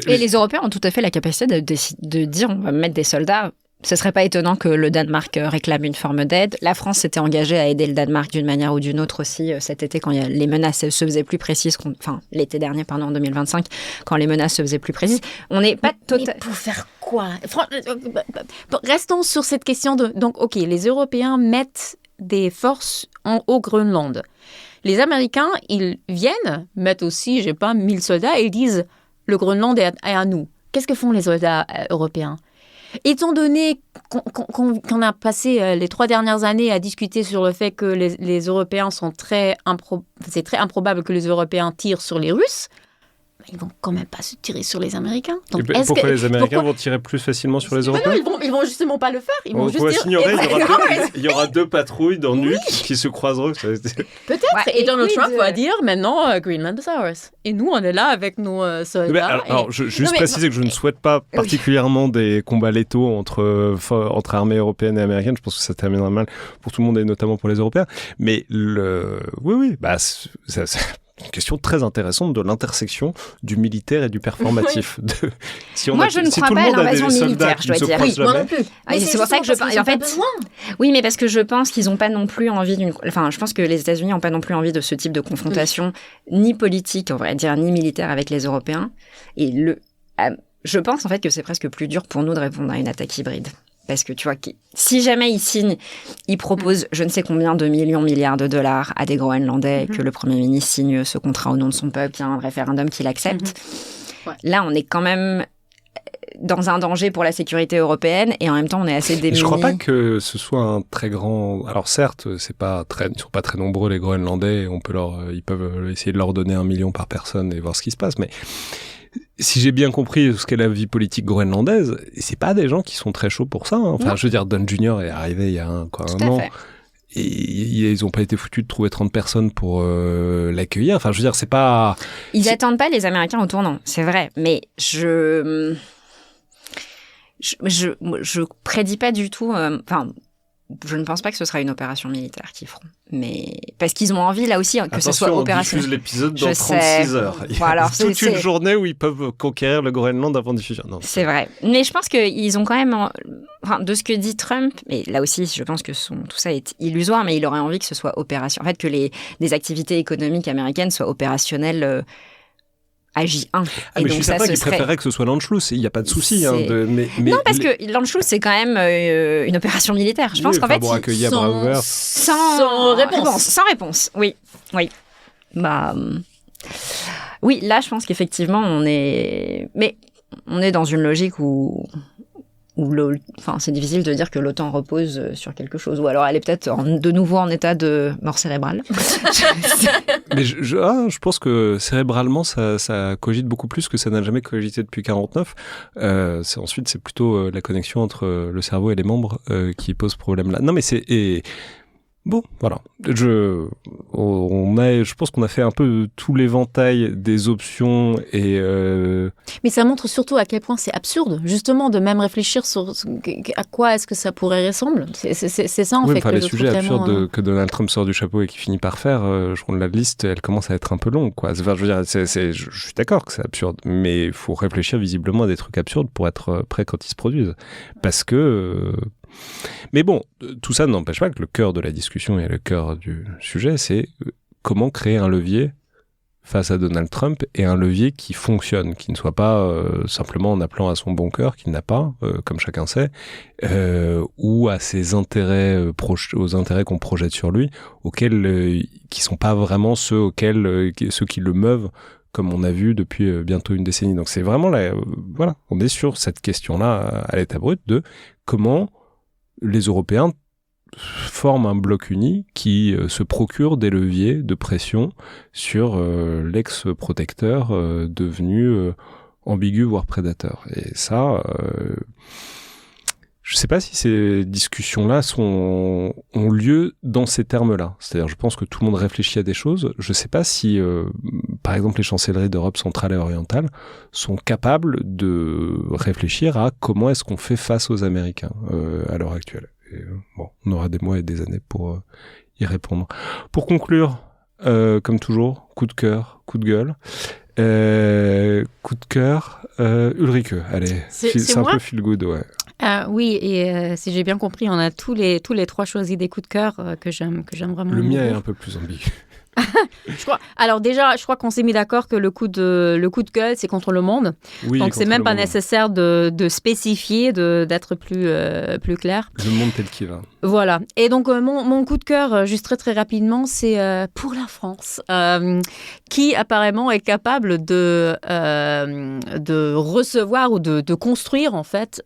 Speaker 2: Et les Européens ont tout à fait la capacité de dire on va mettre des soldats. Ce serait pas étonnant que le Danemark réclame une forme d'aide. La France s'était engagée à aider le Danemark d'une manière ou d'une autre aussi cet été quand les menaces se faisaient plus précises. L'été dernier, en 2025, quand les menaces se faisaient plus précises. On n'est pas totalement...
Speaker 3: Mais pour faire quoi ? Restons sur cette question de... Donc, OK, les Européens mettent des forces au Groenland. Les Américains, ils viennent, mettent aussi, 1000 soldats et ils disent le Groenland est à nous. Qu'est-ce que font les soldats européens ? Étant donné qu'on a passé les 3 dernières années à discuter sur le fait que les Européens sont c'est très improbable que les Européens tirent sur les Russes, ils vont quand même pas se tirer sur les Américains.
Speaker 1: Donc, pourquoi les Américains vont tirer plus facilement sur les Européens ?
Speaker 3: Non, ils vont justement pas le faire. Ils vont juste dire...
Speaker 1: il y aura 2 patrouilles dans Nuuk qui se croiseront.
Speaker 3: Peut-être. Et Donald Trump va dire maintenant Greenland is ours. Et nous, on est là avec nos soldats.
Speaker 1: Juste préciser que je ne souhaite pas particulièrement des combats létaux entre armées européennes et américaines. Je pense que ça terminera mal pour tout le monde et notamment pour les Européens. Mais c'est une question très intéressante de l'intersection du militaire et du performatif.
Speaker 2: Moi, je ne crois pas à l'invasion militaire, je dois dire.
Speaker 3: Oui, moi non plus.
Speaker 2: C'est pour ça que je pense... En fait, oui, mais parce que je pense qu'ils n'ont pas non plus envie d'une... Enfin, je pense que les États-Unis n'ont pas non plus envie de ce type de confrontation, ni politique, on va dire, ni militaire avec les Européens. Et je pense en fait que c'est presque plus dur pour nous de répondre à une attaque hybride. Parce que tu vois, si jamais ils signent, ils proposent je ne sais combien de milliards de dollars à des Groenlandais, que le Premier ministre signe ce contrat au nom de son peuple, qu'il y a un référendum qui l'accepte. Là, on est quand même dans un danger pour la sécurité européenne et en même temps, on est assez démunis.
Speaker 1: Je ne crois pas que ce soit un très grand... Alors certes, ils ne sont pas très nombreux les Groenlandais, ils peuvent essayer de leur donner 1 million par personne et voir ce qui se passe, mais... Si j'ai bien compris ce qu'est la vie politique groenlandaise, c'est pas des gens qui sont très chauds pour ça. Hein. Enfin, je veux dire, Don Junior est arrivé il y a un an. Et ils ont pas été foutus de trouver 30 personnes pour l'accueillir. Enfin, je veux dire, c'est pas...
Speaker 2: Ils attendent pas les Américains au tournant, c'est vrai. Mais je prédis pas du tout... je ne pense pas que ce sera une opération militaire qu'ils feront. Mais parce qu'ils ont envie, là aussi, que ce soit opérationnel.
Speaker 1: On diffuse l'épisode dans 36 heures. Il y a toute une journée où ils peuvent conquérir le Groenland avant diffusion. Non,
Speaker 2: c'est vrai. Mais je pense qu'ils ont quand même... de ce que dit Trump, et là aussi, je pense que tout ça est illusoire, mais il aurait envie que ce soit opérationnel. En fait, que des activités économiques américaines soient opérationnelles... à J1.
Speaker 1: Mais je suis certain qu'il préférerait que ce soit l'Anschluss, il n'y a pas de souci.
Speaker 2: Non, parce que l'Anschluss, c'est quand même une opération militaire. Je pense qu'en fait, sans réponse. Oui. Oui, là, je pense qu'effectivement, on est dans une logique où c'est difficile de dire que l'OTAN repose sur quelque chose. Ou alors elle est peut-être de nouveau en état de mort cérébrale.
Speaker 1: Mais je pense que cérébralement, ça cogite beaucoup plus que ça n'a jamais cogité depuis 49. Ensuite, c'est plutôt la connexion entre le cerveau et les membres qui pose problème là. Non, mais bon, voilà. Je pense qu'on a fait un peu tout l'éventail des options et...
Speaker 3: Mais ça montre surtout à quel point c'est absurde, justement, de même réfléchir sur à quoi est-ce que ça pourrait ressembler. C'est ça, en fait.
Speaker 1: Les sujets absurdes que Donald Trump sort du chapeau et qui finit par faire, je trouve la liste, elle commence à être un peu longue, quoi. Enfin, je veux dire, je suis d'accord que c'est absurde, mais il faut réfléchir visiblement à des trucs absurdes pour être prêt quand ils se produisent. Parce que... Mais bon, tout ça n'empêche pas que le cœur de la discussion et le cœur du sujet, c'est comment créer un levier face à Donald Trump et un levier qui fonctionne, qui ne soit pas simplement en appelant à son bon cœur, qu'il n'a pas, comme chacun sait, ou à ses intérêts, aux intérêts qu'on projette sur lui, qui sont pas vraiment ceux qui le meuvent, comme on a vu depuis bientôt une décennie. Donc c'est vraiment voilà, on est sur cette question-là à l'état brut de comment les Européens forment un bloc uni qui se procure des leviers de pression sur l'ex-protecteur devenu ambigu, voire prédateur. Et ça, je ne sais pas si ces discussions-là ont lieu dans ces termes-là. C'est-à-dire, je pense que tout le monde réfléchit à des choses. Je ne sais pas si, par exemple, les chancelleries d'Europe centrale et orientale sont capables de réfléchir à comment est-ce qu'on fait face aux Américains à l'heure actuelle. Et, on aura des mois et des années pour y répondre. Pour conclure, comme toujours, coup de cœur, coup de gueule. Coup de cœur, Ulrike, allez, c'est un peu feel good, ouais.
Speaker 3: Oui, et si j'ai bien compris, on a tous les trois choisis des coups de cœur que j'aime vraiment.
Speaker 1: Le mien est un peu plus ambigu.
Speaker 3: Je crois qu'on s'est mis d'accord que le coup de gueule, c'est contre le monde.
Speaker 1: Oui,
Speaker 3: donc c'est même pas nécessaire de spécifier, d'être plus clair.
Speaker 1: Le monde tel qu'il va.
Speaker 3: Voilà. Et donc mon coup de cœur, juste très très rapidement, c'est pour la France, qui apparemment est capable de recevoir ou de construire en fait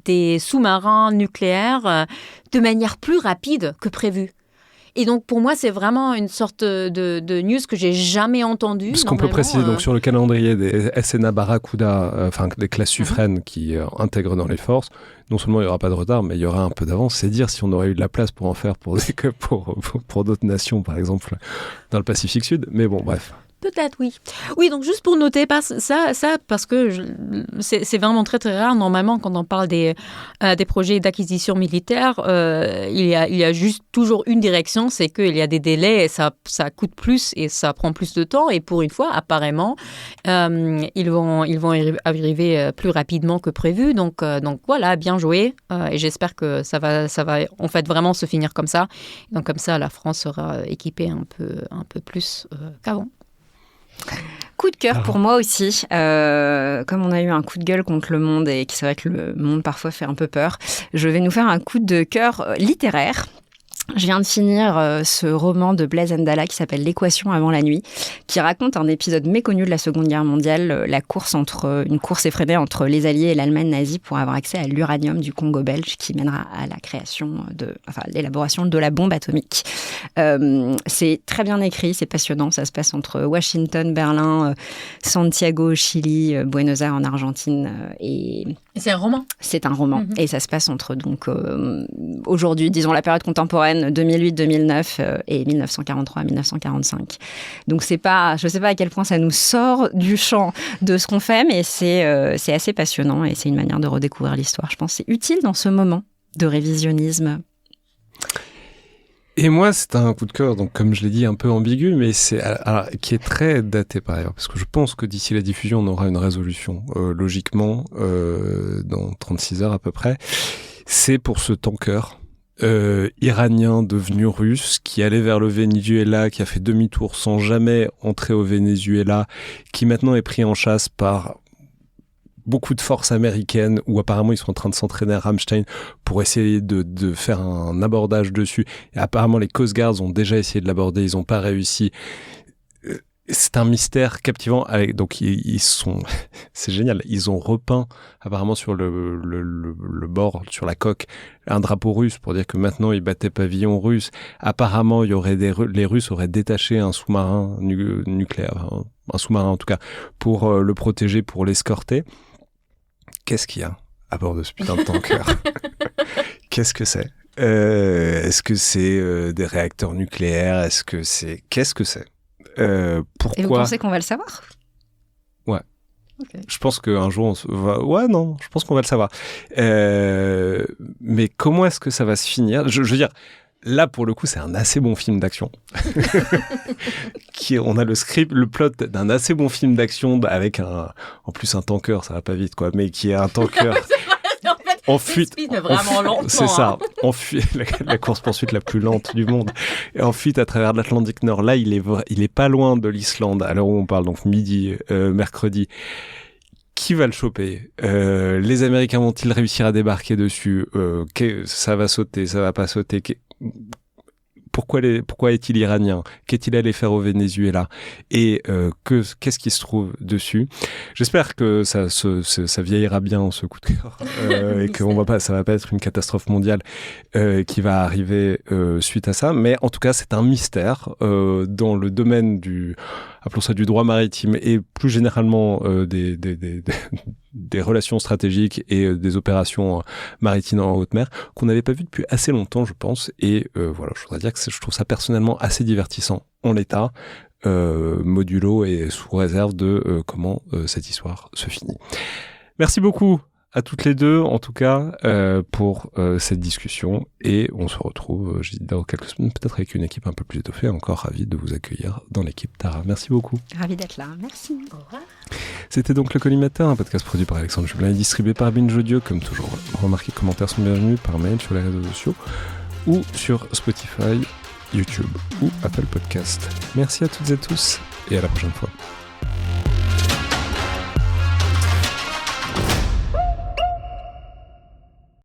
Speaker 3: des sous-marins nucléaires de manière plus rapide que prévu. Et donc, pour moi, c'est vraiment une sorte de news que j'ai jamais entendue.
Speaker 1: Parce qu'on peut préciser, donc, sur le calendrier des SNA Barracuda, des classes suffraines qui intègrent dans les forces, non seulement il n'y aura pas de retard, mais il y aura un peu d'avance. C'est dire si on aurait eu de la place pour en faire pour d'autres nations, par exemple, dans le Pacifique Sud. Mais bon, bref.
Speaker 3: Peut-être, oui. Oui, donc juste pour noter ça parce que c'est vraiment très, très rare. Normalement, quand on parle des projets d'acquisition militaire, il y a juste toujours une direction, c'est qu'il y a des délais et ça coûte plus et ça prend plus de temps. Et pour une fois, apparemment, ils vont arriver plus rapidement que prévu. Donc voilà, bien joué. Et j'espère que ça va en fait vraiment se finir comme ça. Donc comme ça, la France sera équipée un peu plus qu'avant.
Speaker 2: Coup de cœur pour moi aussi. Comme on a eu un coup de gueule contre le monde et que c'est vrai que le monde parfois fait un peu peur, je vais nous faire un coup de cœur littéraire. Je viens de finir ce roman de Blaise Ndala qui s'appelle L'équation avant la nuit, qui raconte un épisode méconnu de la Seconde Guerre mondiale, une course effrénée entre les Alliés et l'Allemagne nazie pour avoir accès à l'uranium du Congo belge qui mènera à la création l'élaboration de la bombe atomique. C'est très bien écrit, c'est passionnant, ça se passe entre Washington, Berlin, Santiago, Chili, Buenos Aires en Argentine et
Speaker 3: c'est un roman.
Speaker 2: C'est un roman et ça se passe entre aujourd'hui, disons la période contemporaine 2008-2009 et 1943-1945. Donc je sais pas à quel point ça nous sort du champ de ce qu'on fait, mais c'est assez passionnant et c'est une manière de redécouvrir l'histoire. Je pense que c'est utile dans ce moment de révisionnisme.
Speaker 1: Et moi, c'est un coup de cœur, donc comme je l'ai dit, un peu ambigu, mais qui est très daté par ailleurs, parce que je pense que d'ici la diffusion, on aura une résolution, logiquement, dans 36 heures à peu près. C'est pour ce tanker iranien devenu russe, qui allait vers le Venezuela, qui a fait demi-tour sans jamais entrer au Venezuela, qui maintenant est pris en chasse par beaucoup de forces américaines, où apparemment ils sont en train de s'entraîner à Ramstein pour essayer de faire un abordage dessus. Et apparemment les Coast Guards ont déjà essayé de l'aborder, ils n'ont pas réussi. C'est un mystère captivant. Donc ils sont, c'est génial. Ils ont repeint apparemment sur le bord, sur la coque, un drapeau russe pour dire que maintenant ils battaient pavillon russe. Apparemment, les Russes auraient détaché un sous-marin nucléaire, un sous-marin en tout cas, pour le protéger, pour l'escorter. Qu'est-ce qu'il y a à bord de ce putain de tanker? Qu'est-ce que c'est? Est-ce que c'est des réacteurs nucléaires? Qu'est-ce que c'est? Pourquoi?
Speaker 2: Et vous pensez qu'on va le savoir?
Speaker 1: Ouais.
Speaker 2: Okay.
Speaker 1: Je pense qu'un jour je pense qu'on va le savoir. Mais comment est-ce que ça va se finir? Je veux dire, là pour le coup, c'est un assez bon film d'action. On a le plot d'un assez bon film d'action avec en plus un tanker, ça va pas vite quoi, mais qui est un tanker. En fuite, c'est ça. En fuite, la course-poursuite la plus lente du monde. Et en fuite à travers l'Atlantique Nord. Là, il est pas loin de l'Islande, à l'heure où on parle, donc mercredi. Qui va le choper? Les Américains vont-ils réussir à débarquer dessus? Ça va sauter, ça va pas sauter? Pourquoi est-il iranien? Qu'est-il allé faire au Venezuela? Et qu'est-ce qui se trouve dessus? J'espère que ça vieillira bien ce coup de cœur et que ça va pas être une catastrophe mondiale qui va arriver suite à ça. Mais en tout cas, c'est un mystère dans le domaine appelons ça du droit maritime et plus généralement des relations stratégiques et des opérations maritimes en haute mer qu'on n'avait pas vu depuis assez longtemps, je pense. Et voilà, je voudrais dire que je trouve ça personnellement assez divertissant en l'état, modulo et sous réserve de comment cette histoire se finit. Merci beaucoup à toutes les deux, en tout cas, pour cette discussion. Et on se retrouve, je dis, dans quelques semaines, peut-être avec une équipe un peu plus étoffée. Encore ravi de vous accueillir dans l'équipe Tara. Merci beaucoup.
Speaker 2: Ravi d'être là. Merci. Au revoir.
Speaker 1: C'était donc Le Collimateur, un podcast produit par Alexandre Jublin et distribué par Binge Audio. Comme toujours, remarquez, commentaires sont bienvenus par mail sur les réseaux sociaux ou sur Spotify, YouTube ou Apple Podcast. Merci à toutes et tous et à la prochaine fois.